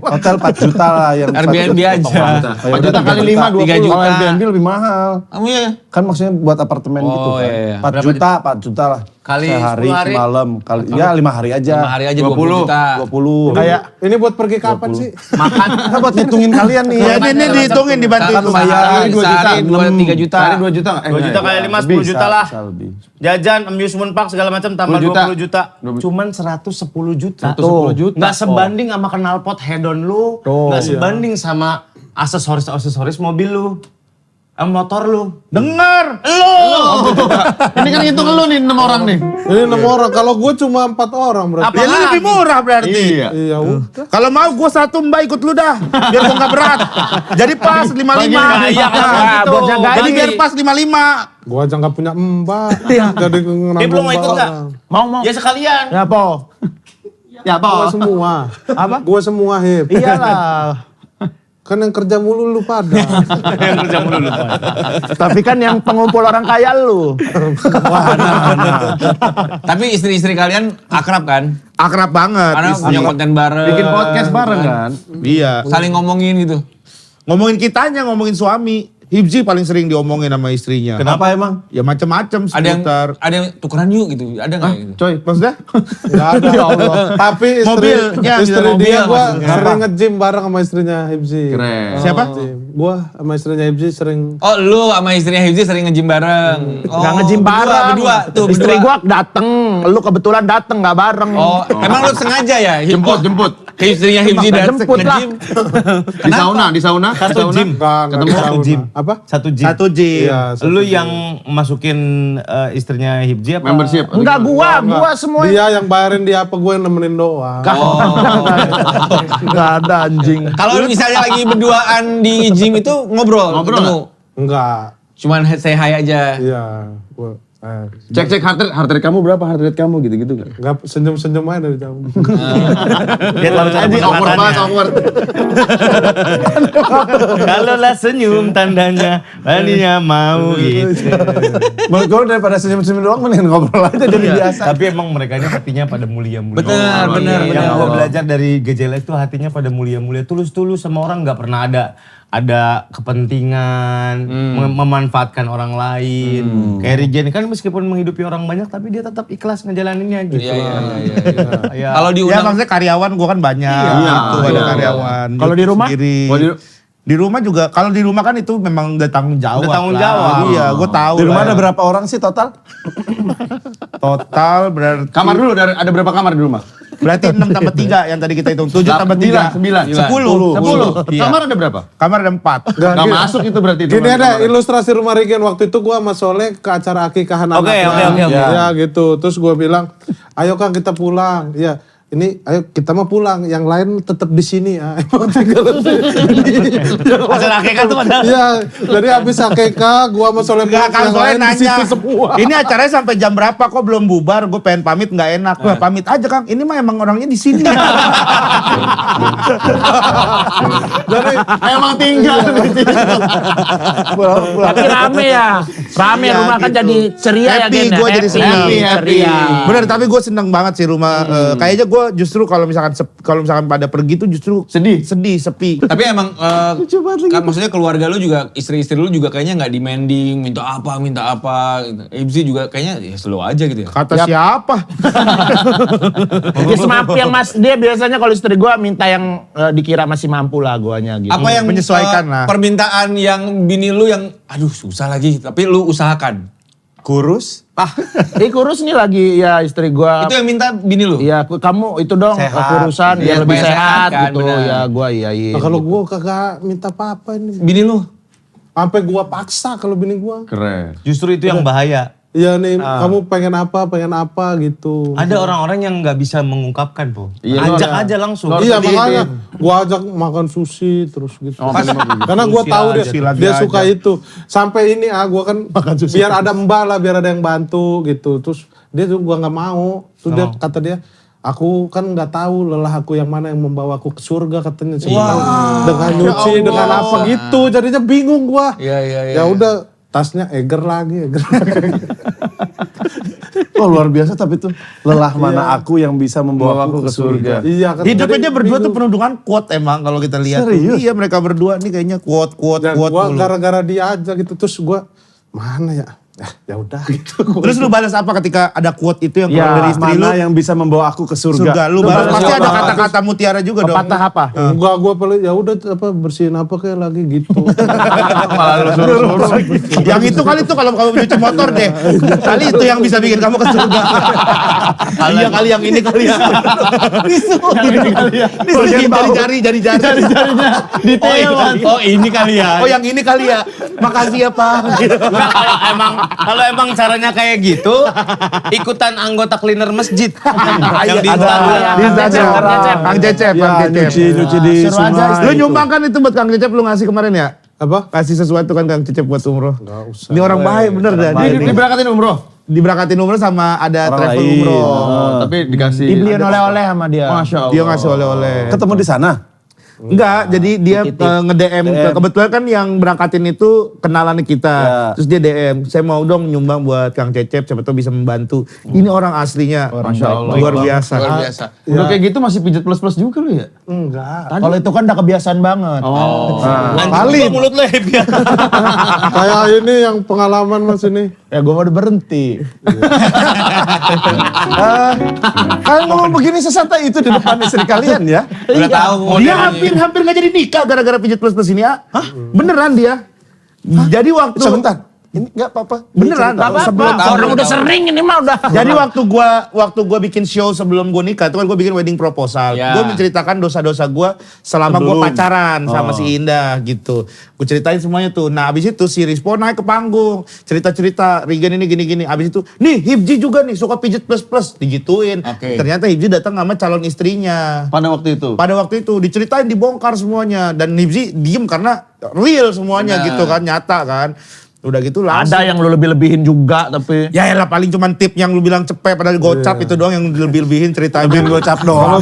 Hotel 4 juta lah yang Airbnb aja. 4 juta kali 5 3 20. juta. Kalau Airbnb lebih mahal. Kamu ya? Kan maksudnya buat apartemen gitu Oh, kan. iya. 4 juta lah. Kali sehari 10 hari. semalam kali ya 5 hari aja. 5 hari aja 20 juta. 20. Kayak ini buat pergi kapan sih? Makan. Kita buat ngitungin kalian nih. Ya ini dihitungin dibantu Kan lumayan. Sehari 2 juta. 3 juta. Sehari 2 juta. 2 juta kali 5 10 juta lah. Bisa lebih. Jajan, amusement park segala macam tambah 20 juta. Cuman 110 juta. 110 juta. Nggak sebanding sama knalpot head-on lu. Nggak sebanding sama aksesoris mobil lu. Motor lu. Dengar. Ini kan hitung lu nih 6 orang nih. Ini 6 orang. Kalau gue cuma 4 orang berarti. Ya lu lebih murah berarti. Iya udah. Kalau mau gue 1 Mbak ikut lu dah. Biar gue gak berat. Jadi pas 55. Iya, buat jagain. Jadi biar pas 55. Gue aja nggak punya mbak. Jadi Lu nanggung mau ikut nggak? Mau. Ya sekalian. Ya, Po. Ya Gue semua. Apa? Gue semua hip. Iyalah. Kan yang kerja mulu lu pada. Yang kerja mulu lu. Tapi kan yang pengumpul orang kaya lu. Tapi istri-istri kalian akrab kan? Akrab banget. Karena punya konten bareng. Bikin podcast bareng kan? Iya. Saling ngomongin gitu. Ngomongin kitanya, ngomongin suami. Hibzi paling sering diomongin sama istrinya. Kenapa emang? Ya macam-macam seputar. Ada yang tukeran yuk gitu. Ada nggak gitu? Coy, maksudnya? Gak ada. Ya Allah. Tapi Mobilnya, istri mobil dia gue maksudnya. sering nge-gym bareng sama istrinya Hibzi. Keren. Siapa? Gue sama istrinya Hibzi sering. Oh lu sama istrinya Hibzi sering nge-gym bareng. Oh, Nggak nge-gym bareng. Berdua tuh. Istri berdua. gua dateng. Lu kebetulan dateng nggak bareng. Oh emang lu sengaja ya? Jemput. Ke istrinya Hibzi Nggak dateng jemput lah. nge-gym. Di sauna. Satu gym. Ketemu Satu gym. Apa? Satu gym. Satu gym. Iya, Lu yang masukin istrinya Hibzi apa? Membership. Enggak gua semua. Dia yang bayarin dia apa gue yang nemenin doang. Enggak ada anjing. Kalau misalnya lagi berduaan di gym itu ngobrol ketemu. Enggak. Cuman say hi aja. Iya. Gue Cek heart rate kamu berapa? Heart rate kamu gitu-gitu kan? enggak senyum-senyum aja dari jauh. Dia terlalu cantik awkward. Kalau lah senyum tandanya, Raninya mau gitu. Menurut gue daripada senyum-senyum doang mending ngobrol aja jadi biasa. Tapi emang mereka ini hatinya pada mulia-mulia. Benar. Yang gue belajar dari GJLS itu hatinya pada mulia-mulia, tulus-tulus sama orang, nggak pernah ada kepentingan memanfaatkan orang lain. Kayak Rigen kan meskipun menghidupi orang banyak tapi dia tetap ikhlas ngejalaninnya gitu. Iya. Kalau Ya diundang maksudnya karyawan gua kan banyak. Gitu, ada karyawan. Kalau di rumah? Sendiri. Di rumah juga, kalau di rumah kan itu memang udah tanggung jawab. Udah tanggung lah. jawab. Iya, gue tahu. Di rumah lah. ada berapa orang sih total? Total berarti. Kamar dulu, ada berapa kamar di rumah? Berarti 6 tambah 3 yang tadi kita hitung. 7 tambah 3. 10. Iya. Kamar ada berapa? Kamar ada 4. Gak masuk itu berarti. Gini ada ilustrasi rumah Regen waktu itu gue sama Soleh ke acara akikahan anaknya. Oke. Ya gitu. Terus gue bilang, ayo Kang kita pulang. Ya. Ini ayo kita mau pulang, yang lain tetap di sini ya. Emang tinggal di sini. Acara akikah tuh padahal. Iya, jadi habis akikah gua sama Soleh Enggak, pulang, Kang Soleh di nanya. situ semua. Ini acaranya sampai jam berapa kok belum bubar? Gue pengen pamit nggak enak. Wah, pamit aja Kang. Ini mah emang orangnya di sini. Jadi Emang tinggal di situ. Tapi rame ya. Rame Iya, rumah kan gitu. jadi ceria ya Happy, Gen ya. gua jadi senang. ceria. Bener, tapi gue seneng banget sih rumah. Kayaknya gue justru kalau misalkan pada pergi tuh justru sedih, sepi. Tapi emang kan maksudnya keluarga lu juga, istri-istri lu juga kayaknya nggak demanding, minta apa gitu. Hibzi juga kayaknya ya slow aja gitu ya. Kata siapa? Dia semampu yang dia biasanya kalau istri gua minta yang dikira masih mampu lah guanya gitu. Apa yang menyesuaikan lah. permintaan yang bini lu yang aduh susah lagi tapi lu usahakan? Kurus? Kurus nih lagi ya istri gua. Itu yang minta bini lu? Iya, kamu itu dong kurusan Iya, biar lebih supaya sehat sehat kan, gitu. benar. Ya gua iyain. nah, kalau gua kagak minta apa-apa ini. Bini lu? Sampai gua paksa kalau bini gua. Keren. Justru itu yang bahaya. Iya nih, kamu pengen apa gitu. Ada orang-orang yang nggak bisa mengungkapkan, Po. Iya, Ajak iya. aja langsung. Iya makanya gua ajak makan sushi terus gitu. Karena gua Sushi tahu aja, dia suka itu. Sampai ini gua kan biar ada mbak lah, biar ada yang bantu gitu. Terus dia tuh gua nggak mau. Terus dia kata dia, aku kan nggak tahu lelah aku yang mana yang membawa aku ke surga katanya. Dengan nyuci, dengan apa gitu. Jadinya bingung gua. Iya. Ya udah tasnya Eger lagi. Oh luar biasa tapi tuh lelah mana aku yang bisa membawa aku ke surga. Iya kan. Hidupnya Jadi dia berdua tuh bingung. penuh dengan quote emang kalau kita lihat. Serius? Iya mereka berdua nih kayaknya quote Dan gua mulu. gara-gara dia aja gitu terus gua mana ya Ya udah gitu. Terus lu balas apa ketika ada quote itu yang keluar dari istri lu? Mana yang bisa membawa aku ke surga? Surga. Lu balas pasti ada apa? kata-kata mutiara juga dong. Pepatah apa? Enggak, gue paling ya udah apa bersihin apa kayak lagi gitu. Yang itu kali tuh kalau kamu nyuci motor deh. Kali itu yang bisa bikin kamu ke surga. Iya kali yang ini kali ya. Jari-jari. Jarinya detail Mas. Oh ini kali ya. Oh yang ini kali ya. Makasih ya Pak. Nah, kalau emang caranya kayak gitu, ikutan anggota cleaner masjid. Yang di Instagram. Kang Cecep. Ya, nyuci di Suruh aja sungai. Lu nyumbang kan itu buat Kang Cecep lu ngasih kemarin ya? Apa? Kasih sesuatu kan Kang Cecep buat umroh. Enggak usah. Ini orang baik bener dah. Diberangkatin umroh. Diberangkatin umroh sama ada Orang travel lain. umroh. Tapi dikasih. Dibeliin oleh-oleh sama dia. Masya Allah. Dia ngasih oleh-oleh. Ketemu di sana? Enggak, jadi dia nge-DM. Kebetulan kan yang berangkatin itu kenalan kita. Ya. Terus dia DM, saya mau dong nyumbang buat Kang Cecep, siapa tahu bisa membantu. Ini orang aslinya. Masya Allah. Luar biasa. Luar biasa. Udah kayak gitu masih pijet plus-plus juga lu ya? Enggak. Kalau itu kan udah kebiasaan banget. Valid. Mulut lu ya. Kayak ini yang pengalaman Mas ini. Ya gue udah berhenti. Kalian ngomong begini sesantai itu di depan istri kalian ya? Udah tahu Dia modelnya. hampir nggak jadi nikah gara-gara pijit plus ini ya. Hah? Beneran dia. Jadi waktu Sebentar. Ini enggak apa-apa. Beneran, sebelum Orang udah sering ini mah udah. Jadi waktu gua bikin show sebelum gua nikah, itu kan gua bikin wedding proposal. Ya. Gua menceritakan dosa-dosa gua selama gua pacaran sama si Indah gitu. Gua ceritain semuanya tuh. Nah, abis itu si Rispo naik ke panggung, cerita-cerita Regan ini gini-gini. Abis itu, nih Hibji juga nih suka pijit plus-plus, digituin. Oke. Ternyata Hibji datang sama calon istrinya. Pada waktu itu. Pada waktu itu diceritain, dibongkar semuanya, dan Hibji diem karena real semuanya Benar. gitu kan, nyata kan. Udah gitu langsung. Ada yang lu lebih-lebihin juga tapi. Ya elah paling cuman tip yang lu bilang cepet padahal gocap itu doang yang lebih-lebihin ceritanya. Lebih gocap doang.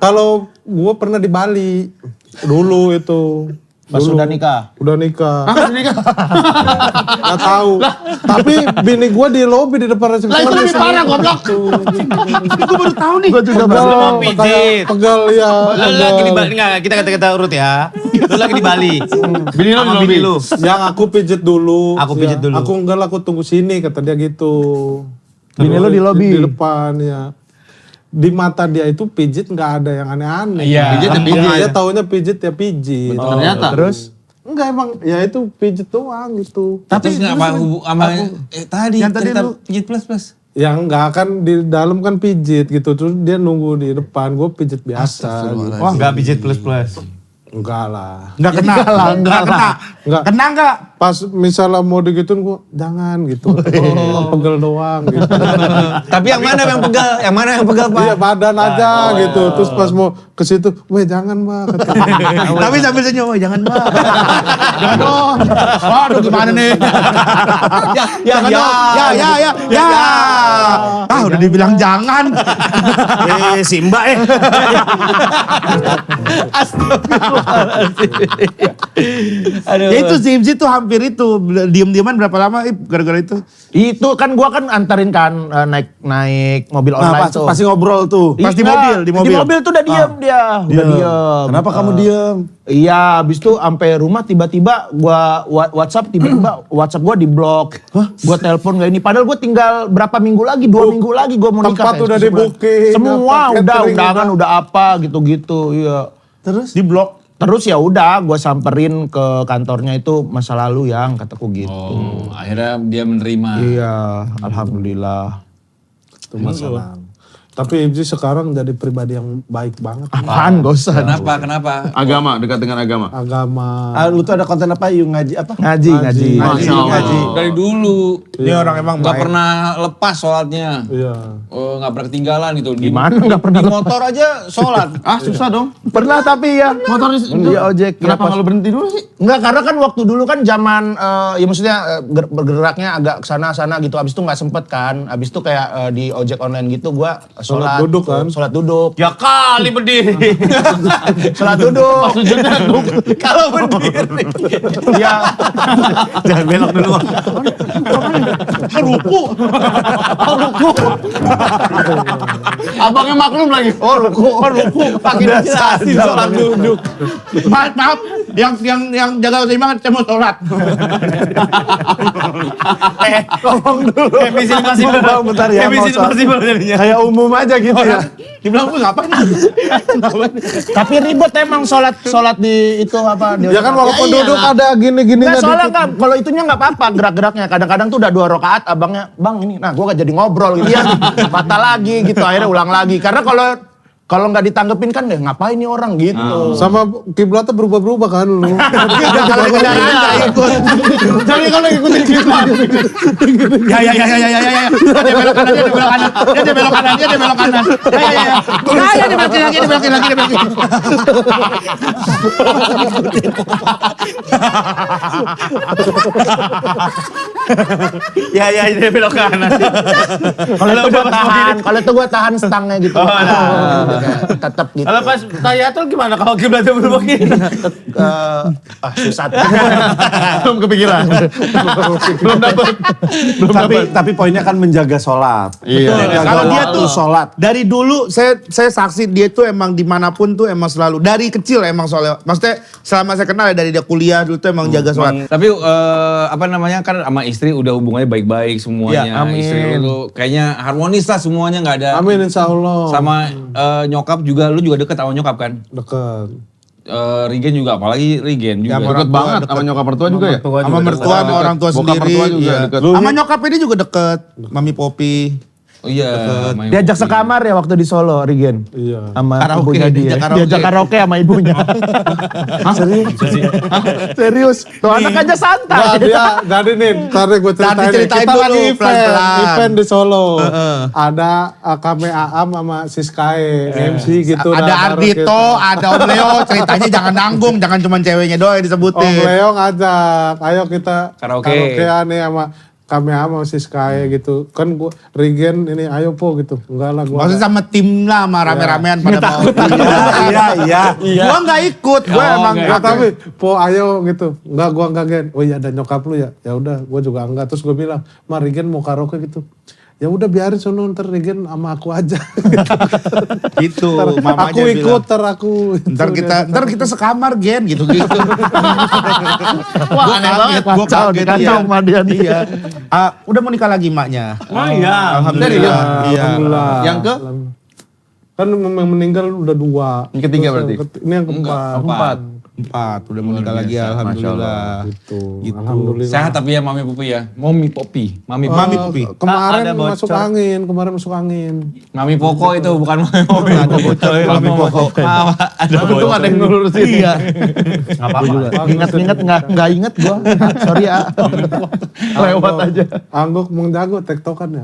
Kalau gua pernah di Bali dulu itu. Pas Dulu. udah nikah. Udah nikah. Nggak tahu. Tapi bini gua di lobi di depan resepsionis. Lah itu lebih parah goblok. Gue baru tahu nih. Gue juga baru. Lu mau pijit. Pegal ya. Lu lagi di Bali enggak? Kita urut ya. Lu lagi di Bali. Bini lu Sama bini lu. Yang aku pijit dulu. Aku pijit dulu. Aku enggak lah, aku tunggu sini kata dia gitu. Bini lu di lobi. Di depan ya. Di mata dia itu pijit nggak ada yang aneh-aneh. Iya. Pijit ya pijit. Dia taunya pijit ya pijit. Ternyata. Terus? Enggak emang ya itu pijit doang gitu. Tapi kenapa sama tadi Yang tadi cerita lu- pijit plus. Yang enggak kan di dalam kan pijit gitu. Terus dia nunggu di depan, gue pijit biasa. Gitu. Wah, enggak pijit plus-plus. Enggak lah. Enggak kena. Enggak kena. Enggak. Kena enggak? Pas misalnya mau digituin gue jangan gitu. Oh, pegel doang gitu. Tapi yang mana yang pegal? Yang mana yang pegal, Pak? Iya badan aja gitu. Terus pas mau ke situ, weh jangan mbak. Tapi sambil senyum, "Oh, jangan Mbak." Jangan dong. Waduh gimana nih? Jangan dong. Ya. Ah udah dibilang jangan. Si Mbak Aduh. Ya itu si Hibji tuh hampir itu. Diem-dieman berapa lama gara-gara itu? Itu kan gua kan antarin kan naik mobil online tuh. Pasti ngobrol tuh. Pas di Iya, mobil, di mobil. Di mobil tuh udah diem dia. Udah diem. Kenapa kamu diem? Iya, habis itu sampai rumah tiba-tiba gua WhatsApp tiba-tiba WhatsApp gua diblok. Gua telepon gak ini padahal gua tinggal berapa minggu lagi, 2 minggu lagi gua mau nikah. Tempat udah di-booking, Semua apa, udah catering undangan udah apa gitu-gitu, iya. Terus? Di blok. Terus ya udah gua samperin ke kantornya itu masa lalu yang kataku gitu. Oh, akhirnya dia menerima. Iya, alhamdulillah. Itu masalah. Tapi Ibji sekarang jadi pribadi yang baik banget. Apaan gak usah. Kenapa? Agama, dekat dengan agama. Agama. Lu tuh ada konten apa? Yuk ngaji apa? Ngaji. Ngaji. Dari dulu. Ini orang emang Gak baik. pernah lepas sholatnya. Iya. Oh, gak pernah ketinggalan gitu. Gimana nggak pernah Di motor aja sholat. Ah, susah dong. Pernah tapi ya. Motor Iya ojek. Kenapa ya, pas- nggak lu berhenti dulu sih? Enggak, karena kan waktu dulu kan zaman, ya maksudnya bergeraknya agak kesana-sana gitu. Abis itu nggak sempet kan. Abis itu kayak di ojek online gitu gua Sholat duduk kan? Sholat duduk. Ya kali berdiri. Sholat duduk. Kalau berdiri. Ya. Jangan belok dulu. Ruku. Abangnya maklum lagi. Oh ruku. Pakai dasari sholat duduk. Maaf, yang jaga keseimbangan saya mau sholat. Ngomong dulu. Mission Impossible. Bentar ya, Mission mau sholat. Impossible jadinya. Kayak umum aja gitu ya. Dibilang gue ngapain? Tapi ribet emang sholat di itu apa? Ya kan walaupun duduk ada gini-gininya Nggak, soalnya dikit. kan kalau itunya nggak apa-apa gerak-geraknya. Kadang-kadang tuh udah 2 rakaat abangnya, bang ini, nah gue gak jadi ngobrol gitu ya. Batal lagi gitu, akhirnya ulang lagi. Karena kalau nggak ditanggepin kan deh ngapain nih orang gitu. Sama kiblatnya berubah-berubah kan lu. Kalau kendaraan nggak ikut. Jadi kalau ikutin kiblat. Ya. Dia belok kanan. Dia belok kanan. Ya. Dia belokin lagi. Ya, dia belok kanan. Kalau itu gue tahan stangnya gitu. Tetap gitu. Kalau pas tayatul gimana kalau kiblatnya berubah gini? Susah. Belum kepikiran. Belum dapat. Tapi poinnya kan menjaga sholat. Iya. Kalau dia tuh sholat. dari dulu saya saksi dia tuh emang dimanapun tuh emang selalu dari kecil emang soalnya. Maksudnya selama saya kenal ya dari dia kuliah dulu tuh emang jaga sholat. Tapi apa namanya kan sama istri udah hubungannya baik-baik semuanya. Ya, amin. Istri lu tuh kayaknya harmonis lah semuanya, nggak ada. Amin insya Allah. Sama nyokap juga, lu juga deket sama nyokap kan? Deket. Rigen juga, apalagi Rigen juga. Deket banget, Sama nyokap mertua juga ya? Sama mertua, sama orang tua Bokap sendiri. mertua juga Iya. deket. Sama nyokap ini juga deket. Mami Popi. Oh iya. main Diajak kopi. sekamar ya waktu di Solo, Rigen. Iya. Sama Karaoke, ibunya dia. diajak karaoke. Diajak karaoke sama ibunya. Serius? Tuh anak aja santai. Nah, jadi nih, ntar gue ceritain nih. diceritain Kita dulu, lagi pelan-pelan. event di Solo. Ada Kame Aam sama Siskae, MC gitu. Ada dah, baru Ardito, kita. ada Om Leo. Ceritanya jangan nanggung, jangan cuma ceweknya doang yang Om disebutin. Leo ngajak, ayo kita Karaoke. karaokean nih sama Kame Aam sama Siskae gitu. Kan gua Rigen ini ayo po gitu. Enggak lah gua. Maksudnya sama tim lah, sama rame-ramean pada mau. Iya. Gua nggak ikut, gua emang Enggak, tapi po ayo gitu. Enggak gua enggak Gen. Oh iya ada nyokap lu ya. Ya udah gua juga enggak. Terus gua bilang, "Ma Rigen mau karaoke gitu." Ya udah biarin sono ntar Rigen sama aku aja. Gitu, Ntar mamanya aku ikut, bilang. ntar aku. Ntar kita sekamar Gen gitu. Wah, aneh banget. Gua Kacau, kaget kacau sama dia nih. Iya. Udah mau nikah lagi emaknya. Oh iya. Alhamdulillah. Iya. Alhamdulillah. Yang ke? Kan yang meninggal udah 2. Yang ketiga berarti? Ini yang keempat. 4 udah mau nikah lagi alhamdulillah. Gitu. Gitu. Alhamdulillah. Sehat tapi ya Mami Pupi ya. Mami Popi. Mami Mami Popi. Pupi. Kemarin Ada bocor. masuk angin, Mami Poko itu bukan Mami Popi. Ada bocor, Mami Poko. Ada Untung ada yang ngurusin. Iya. Enggak apa-apa. Ingat-ingat nggak inget gua. Sorry ya. Lewat aja. Angguk mengjago tektokan ya.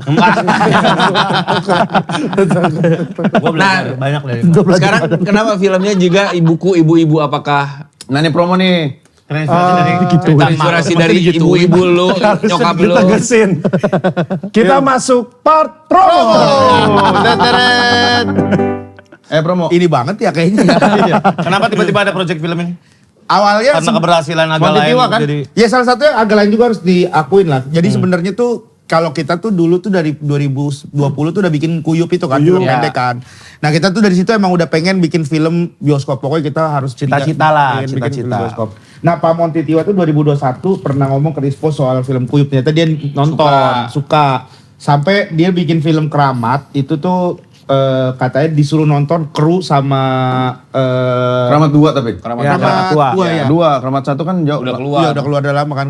Gua belajar banyak dari Sekarang kenapa filmnya juga ibuku ibu-ibu, apakah Nah ini promo nih. terinspirasi dari terinspirasi dari ibu-ibu lu, nyokap lu? Tegesin. Kita masuk part promo. Promo. Ini banget ya kayaknya. Kenapa tiba-tiba ada project film ini? Awalnya Karena keberhasilan agak Monty lain. Tiwa kan? Jadi Ya salah satunya agak lain juga harus diakuin lah. Jadi sebenarnya tuh kalau kita tuh dulu tuh dari 2020 tuh udah bikin Kuyup itu kan, film pendek kan. Nah kita tuh dari situ emang udah pengen bikin film bioskop. Pokoknya kita harus Cita-cita lah, pengen bikin film cita-cita. bioskop. Nah Pak Monty Tiwa tuh 2021 pernah ngomong ke Rispo soal film Kuyup. Ternyata dia nonton, suka. Sampai dia bikin film Keramat, itu tuh katanya disuruh nonton kru sama Keramat 2 tapi. Keramat Keramat Tua. Tua ya. 2, Keramat 1 kan jauh. Udah keluar. Iya udah keluar udah lama kan.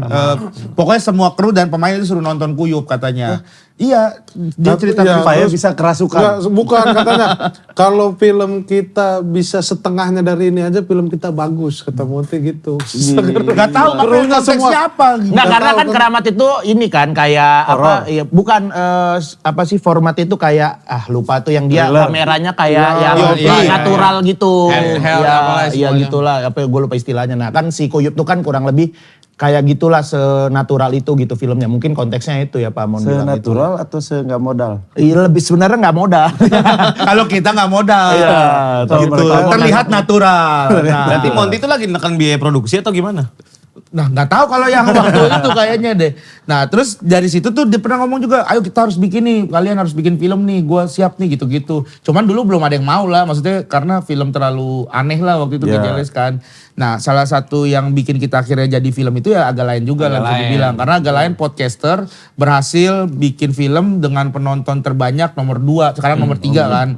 Pokoknya semua kru dan pemain itu suruh nonton Kuyup katanya. Iya, dia cerita Iya, Supaya terus- bisa kerasukan. Enggak, bukan katanya. Kalau film kita bisa setengahnya dari ini aja film kita bagus kata Monty gitu. Gak tahu Krunya semua. siapa. Nggak, karena kan keramat itu ini kan kayak apa ya, bukan apa sih format itu kayak lupa tuh yang dia kameranya kayak yang iya, natural gitu. Handheld Ya, apalah iya semuanya. gitulah, apa gue lupa istilahnya. Nah, kan si Kuyup tuh kan kurang lebih kayak gitulah senatural itu gitu filmnya. Mungkin konteksnya itu ya Pak Mon bilang gitu. Senatural atau nggak modal? Iya lebih sebenarnya nggak modal. Kalau kita nggak modal. kalau Gitu. mereka Terlihat natural. Nah. Berarti Monty itu lagi neken biaya produksi atau gimana? Nah nggak tahu kalau yang waktu itu kayaknya deh. Nah terus dari situ tuh dia pernah ngomong juga, ayo kita harus bikin nih, kalian harus bikin film nih, gue siap nih gitu-gitu. Cuman dulu belum ada yang mau lah, maksudnya karena film terlalu aneh lah waktu itu Gejeles kan. Nah salah satu yang bikin kita akhirnya jadi film itu ya Agak Lain juga lah bisa dibilang. Karena Agak Lain podcaster berhasil bikin film dengan penonton terbanyak nomor 2, sekarang nomor 3 kan.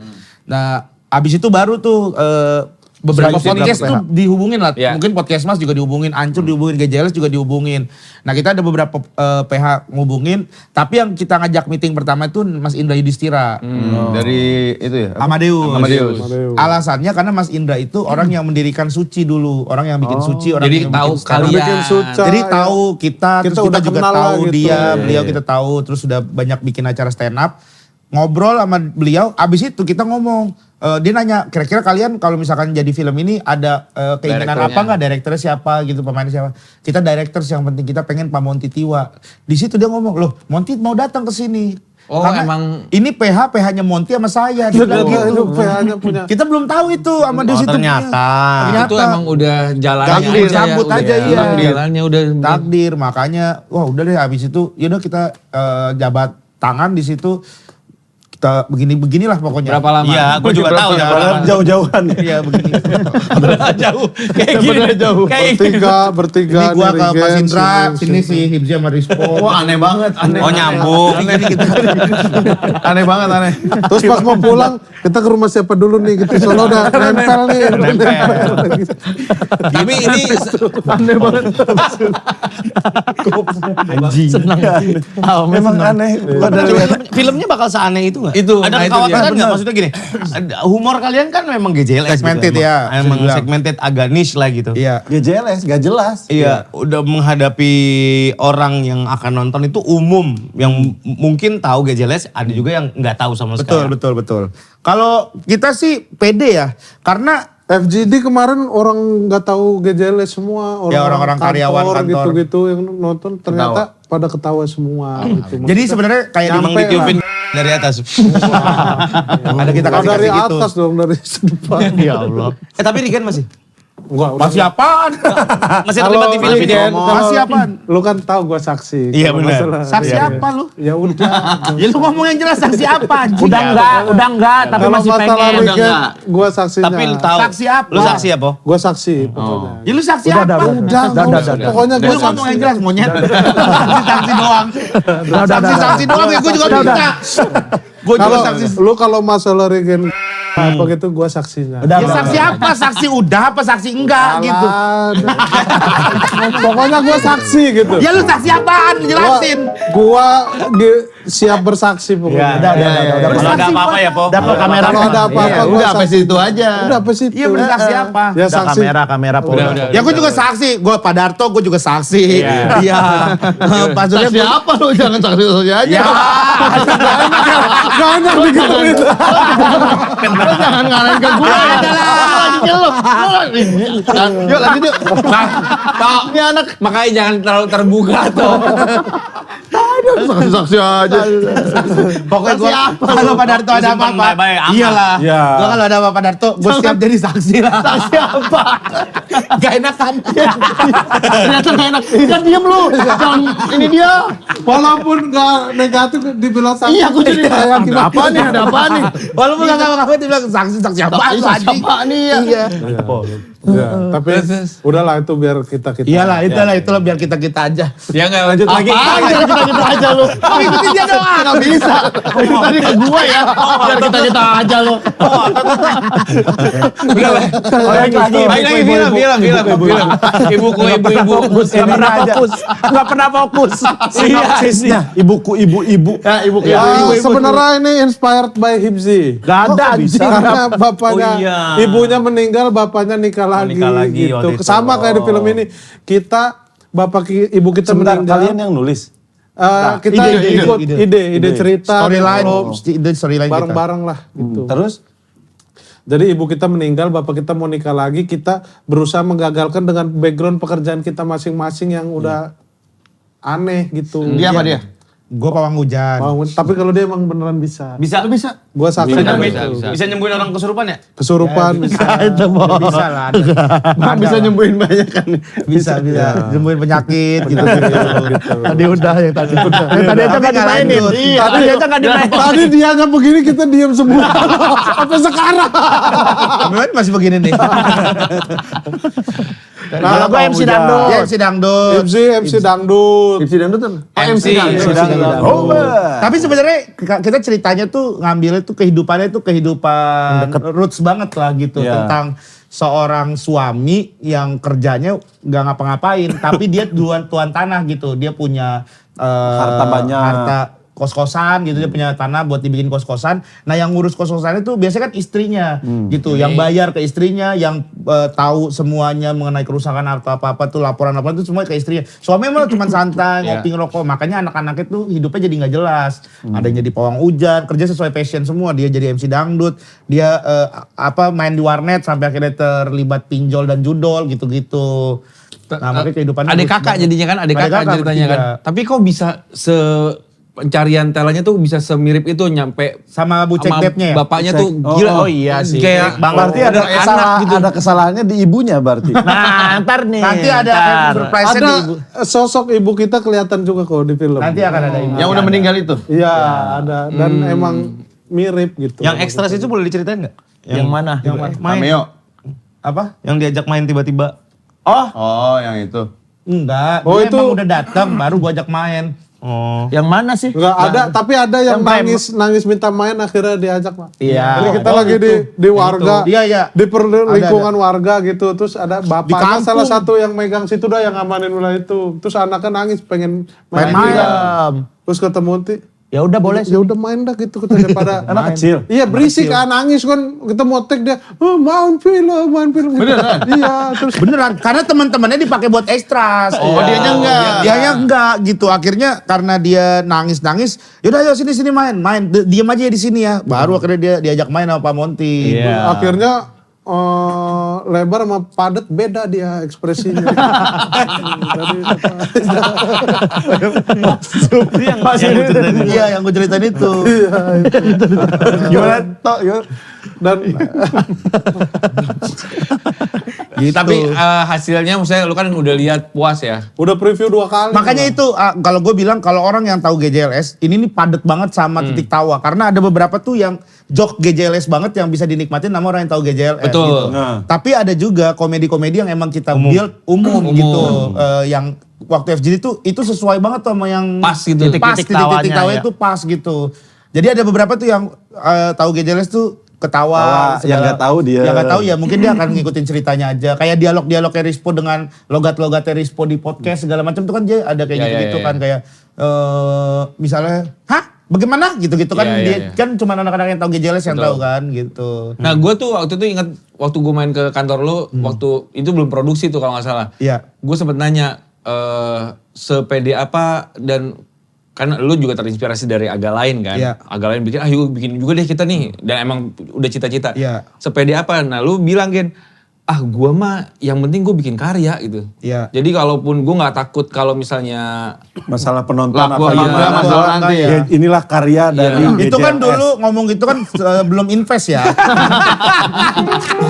Nah abis itu baru tuh beberapa podcast tuh dihubungin lah. Mungkin Podcast Mas juga dihubungin, Ancur dihubungin, Gejeles juga dihubungin. Nah kita ada beberapa PH ngubungin, tapi yang kita ngajak meeting pertama itu Mas Indra Yudhistira. Dari itu ya? Amadeus. Alasannya karena Mas Indra itu orang yang mendirikan Suci dulu, orang yang bikin Suci, orang Jadi yang tahu bikin stand up. Bikin Suca, Jadi tahu kita terus udah kita juga kenal tahu lah gitu. dia, beliau kita tahu, terus sudah banyak bikin acara stand up. Ngobrol sama beliau, abis itu kita ngomong, dia nanya, kira-kira kalian kalau misalkan jadi film ini ada keinginan apa nggak, direkturnya siapa gitu, pemainnya siapa? Kita directors yang penting, kita pengen Pak Monty Tiwa. Di situ dia ngomong, loh Monty mau datang ke sini. Oh, karena emang ini PH-nya Monty sama saya. Dia bilang gitu. PH-nya punya. Kita belum tahu itu sama di situ. Ternyata. itu emang udah jalannya Takdir, aja sambut udah. aja, iya. Emang jalannya udah. Takdir, makanya wah udah deh habis itu yaudah kita jabat tangan di situ. Kita beginilah pokoknya. Berapa lama? Iya, gue juga tahu ya. Jauh-jauhan. Iya begini. jauh. Kayak gini. Jauh. Bertiga Ini gua ke dari Mas Gens, Indra, sini si Hibzi sama Rispo. Wah aneh banget. Oh nyambung. Aneh banget aneh. Terus pas mau pulang kita ke rumah siapa dulu nih gitu. Soalnya udah nempel nih. Tapi ini Aneh banget. Senang. Memang aneh. Gua dari Filmnya bakal seaneh itu nggak? Itu, Ada nah itu kekhawatiran dia. nggak? Maksudnya gini, humor kalian kan memang GJLS Segmented gitu, ya, Emang bisa dibilang. segmented agak niche lah gitu. Iya. GJLS, gak jelas. Iya, udah menghadapi orang yang akan nonton itu umum, yang mungkin tahu GJLS, ada juga yang nggak tahu sama sekali. Betul. Kalau kita sih pede ya, karena FGD kemarin orang nggak tahu GJLS semua, Ya, orang-orang karyawan kantor. gitu-gitu yang nonton ternyata pada ketawa semua gitu. jadi sebenarnya kayak Emang Nyampe ditiupin dari atas. ada kita Kalau dari kasih gitu. atas dong, dari depan. Ya Allah. Tapi Rigen masih? Gua Masih apaan? Masih Kalau terlibat di film ini? Rigen, Masih apaan? Lu kan tahu gua saksi. Iya, Kalau benar. masalah- Saksi Iya, apa lu? Ya udah. Ya lu ngomong yang jelas saksi apa? anjing? Udah enggak, tapi Kalau masih masalah pengen. Rigen, gua saksinya. Tapi lu tahu. Saksi apa? Lu saksi apa? Gua saksi pokoknya. Ya lu saksi Udah, apa? udah. Pokoknya Lu gua ngomong saksi. yang jelas monyet. Saksi doang. Saksi doang ya gue juga bisa. Gue juga Kalau saksi. lu kalau masalah Rigen apa gitu gua saksinya. Ya saksi apa? Saksi udah apa saksi enggak gitu. Pokoknya gua saksi gitu. Ya lu saksi apaan? Jelasin. Gua siap bersaksi pokoknya. Udah. Kalau ada apa-apa ya, Po? Dapat kamera. Kalau ada apa-apa gua Udah sampai saksi. situ aja. Udah apa sih? Iya bener saksi apa? Ya Udah saksi. kamera. udah. Ya gue juga saksi, gue Pak Darto gue juga saksi. Iya. Pak Surya Saksi apa lu? Jangan saksi aja. Ya. Gak enak digituin. Jangan ngarahin ke gue. Yuk lanjut yuk. ini anak makanya jangan terlalu terbuka tuh. Saksi aja. Pokoknya gue kalau Pak Darto ada Simpan apa-apa. baik-baik, aman. Iyalah. Ya. Gue kalau ada apa-apa Darto, gue siap jadi saksi lah. Saksi apa? Gak enak kan? Ternyata gak enak. Kan diem lu. Jangan ini dia. Walaupun gak negatif dibilang saksi. Iya, aku jadi kayak gimana? ada apa nih? Walaupun gak ngapa-ngapain dia bilang saksi apa? Siapa nih ya? Iya. Ya, tapi udahlah itu biar kita. Iyalah, itulah biar kita aja. Ya nggak lanjut lagi. Kita aja lu. Oh, ikutin dia doang. Gak bisa. Tadi ke gua ya. Biar kita aja lu. Udah lah. Baik lagi film. Ibuku, ibu-ibu. Gak pernah fokus. Sinopsisnya, ibuku, ibu-ibu. Ya ibu Sebenarnya ini inspired by Hibzi. Gak ada. Karena bapaknya, Oh iya. ibunya meninggal, bapaknya nikah lagi. Nikah lagi gitu. waktu itu. Sama kayak di film ini. Kita, ibu kita Sebentar, meninggal. kalian yang nulis. Kita ikut ide cerita. Storyline, develop, storyline kita. bareng-bareng lah gitu. Terus? Jadi ibu kita meninggal, bapak kita mau nikah lagi, kita berusaha menggagalkan dengan background pekerjaan kita masing-masing yang udah aneh gitu. Dia apa dia? Gue pawang hujan. Tapi kalau dia emang beneran bisa. Bisa. Gua saksi Bisa nyembuhin orang kesurupan ya? kesurupan. Bisa lah. Bisa nyembuhin banyak kan. Bisa. Sembuhin penyakit gitu. Tadi udah yang tadi. Yang tadi aja nggak dimainin. Tadi aja nggak dimainin. Tadi dia nggak begini kita diam semua. Sampai sekarang. Memang masih begini nih. Kalau gue MC Dangdut. Dia MC Dangdut. MC Dangdut. MC Dangdut kan? MC. Tapi sebenarnya kita ceritanya tuh ngambilnya tuh kehidupannya tuh kehidupan roots banget lah gitu. Tentang seorang suami yang kerjanya nggak ngapa-ngapain. Tapi dia tuan tanah gitu. Dia punya Harta banyak. Harta kos-kosan gitu, dia punya tanah buat dibikin kos-kosan. Nah yang ngurus kos-kosan itu biasanya kan istrinya gitu, yang bayar ke istrinya, yang tahu semuanya mengenai kerusakan harta apa-apa tuh, laporan-laporan itu semua ke istrinya. Suami emang cuma santai, ngopi ngerokok, makanya anak-anaknya tuh hidupnya jadi nggak jelas. Ada yang jadi pawang hujan, kerja sesuai passion semua, dia jadi MC Dangdut, dia main di warnet sampai akhirnya terlibat pinjol dan judol gitu-gitu. Nah makanya kehidupannya Adik kakak jadinya kan, adik kakak ceritanya kan. Tapi kok bisa pencarian talentnya tuh bisa semirip itu nyampe sama bucek depnya ya? bapaknya tuh gila. Oh iya sih. Kayak Berarti ada anak gitu. ada kesalahannya di ibunya berarti. Nah, ntar nih. Nanti ada surprise di ibu. Ada sosok ibu kita kelihatan juga kok di film. Nanti akan ada ibu. Yang udah meninggal itu. Iya, ada. Dan emang mirip gitu. Yang ekstras itu boleh diceritain nggak? Yang mana? Main. Cameo. Apa? Yang diajak main tiba-tiba. Oh, yang itu. Enggak, Oh, dia itu- emang udah datang baru gua ajak main. Oh. Yang mana sih? Enggak ada, tapi ada yang Yang nangis minta main akhirnya diajak, Pak. Iya. Jadi kita lagi di warga, Iya, iya. di lingkungan warga gitu, terus ada bapaknya kampung. salah satu yang megang situ dah yang ngamanin wilayah itu. Terus anaknya nangis pengen main. Terus ketemu Ti, Ya udah boleh sih. ya udah main dah gitu kita daripada Anak kecil. Iya berisik kan nangis kan kita mau take dia main film. Beneran? Iya terus Beneran, karena teman-temannya dipakai buat ekstras. Oh, dianya enggak. Dianya enggak gitu. Akhirnya karena dia nangis-nangis, yaudah ayo sini main. Diem aja di sini ya. Baru akhirnya dia diajak main sama Pak Monty. akhirnya lebar sama padat beda dia ekspresinya. Iya, yang gue ceritain itu. Gimana Tok? Dan Gitu. Tapi hasilnya maksudnya lu kan udah lihat puas ya. udah preview 2 kali. Makanya itu kalau gue bilang kalau orang yang tahu GJLS ini nih padet banget sama titik tawa karena ada beberapa tuh yang joke GJLS banget yang bisa dinikmatin sama orang yang tahu GJLS Betul. gitu. Tapi ada juga komedi-komedi yang emang kita build umum gitu. Yang waktu FGD itu sesuai banget tuh sama yang Pas gitu. Titik-titik tawanya, tawa ya. itu pas gitu. Jadi ada beberapa tuh yang tahu GJLS tuh ketawa. Yang nggak tahu dia. Yang nggak tahu ya mungkin dia akan ngikutin ceritanya aja. Kayak dialog-dialognya Rispo dengan logat-logatnya Rispo di podcast segala macam tuh kan dia ada kayak gitu-gitu kan. Kayak misalnya, hah? Bagaimana? Gitu-gitu kan. Dia kan cuma anak-anak yang tahu GJLS yang tahu kan gitu. Nah gue tuh waktu itu ingat waktu gue main ke kantor lu, waktu itu belum produksi tuh kalau nggak salah. Iya. Gue sempet nanya sepede apa dan karena lu juga terinspirasi dari Aga Lain kan. Iya. Aga Lain bikin, yuk bikin juga deh kita nih. Dan emang udah cita-cita. Iya. Sepede apa? Nah lu bilang Gen, gua mah yang penting gue bikin karya gitu. Iya. Jadi kalaupun gue gak takut kalau misalnya Masalah penonton Laku apa apa gimana. enggak, masalah nanti ya. Ya, inilah karya dari Itu kan GJLS. dulu ngomong gitu kan belum invest ya.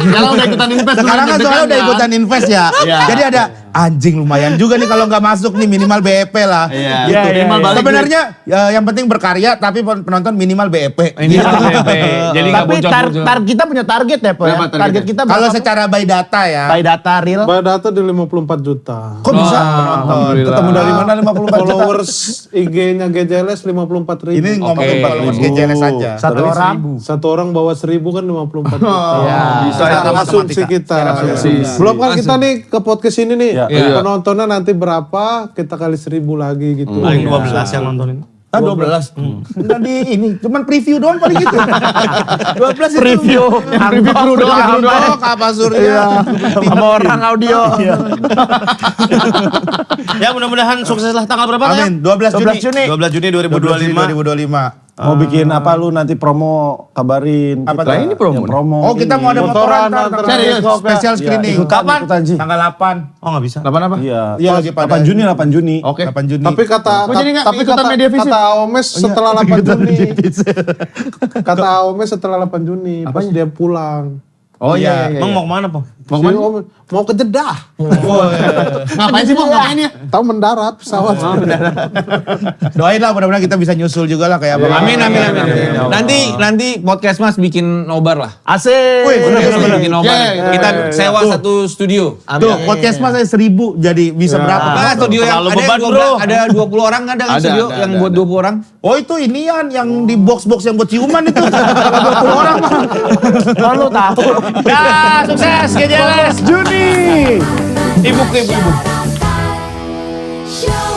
Sekarang udah ikutan invest. Sekarang kan soalnya udah ikutan invest ya. Jadi ada anjing lumayan juga nih kalau nggak masuk nih minimal BEP lah. Iya. Gitu. Minimal balik Sebenarnya yang penting berkarya tapi penonton minimal BEP. ini BEP. Jadi gak Tapi bocor-bocor. kita punya target ya, Po ya. Berapa targetnya? Target kita Kalau berapa? secara by data ya. By data real. Data di 54 juta. Kok bisa penonton? Ketemu dari mana 54 juta? Followers IG-nya GJLS 54 ribu. Ini ngomongin followers GJLS aja. Satu orang bawa 1.000 kan 54 juta. Bisa Secara asumsi kita. Belum kan kita nih ke podcast ini nih. Iya. Penontonnya nanti berapa, kita kali 1.000 lagi gitu. Paling 12 yang nontonin. 12. Tadi ini cuman preview doang paling gitu. 12 itu. Preview. Preview doang. Apa Surya. Sama orang audio. Ya mudah-mudahan sukseslah tanggal berapa ya? Amin. 12 Juni. 12 Juni. 12 Juni 2025. 2025. Mau bikin apa lu nanti promo kabarin. Apa kita tuh? ini promo. Promo. Oh kita mau ada motoran ntar, Serius? spesial screening. Kapan? Tanggal 8. Oh nggak bisa. Apa? Iya. Iya lagi pada 8 Juni. Oke. 8 Juni. Tapi kata kata Omes setelah 8 Juni. Kata Omes setelah 8 Juni pas dia pulang. Oh iya. Emang mau kemana, Pong? Mau ke Jeddah. Ngapain sih, Bang? Ngapain ya? Tahu mendarat pesawat. Doain lah mudah-mudahan kita bisa nyusul juga lah kayak Abang. Amin. Nanti podcast Mas bikin nobar lah. Asik. Wih, bener. Bikin nobar. Kita sewa satu studio. Tuh podcast mas saya 1000 jadi bisa berapa? Nah, studio yang Terlalu ada beban, 12 bro. ada 20 orang kan ada kan studio yang buat 20 orang. Oh itu inian yang di box-box yang buat ciuman itu. Kalau 20 orang mah. Kalau tahu. Ya, sukses GJLS. Juni. Ibu. Show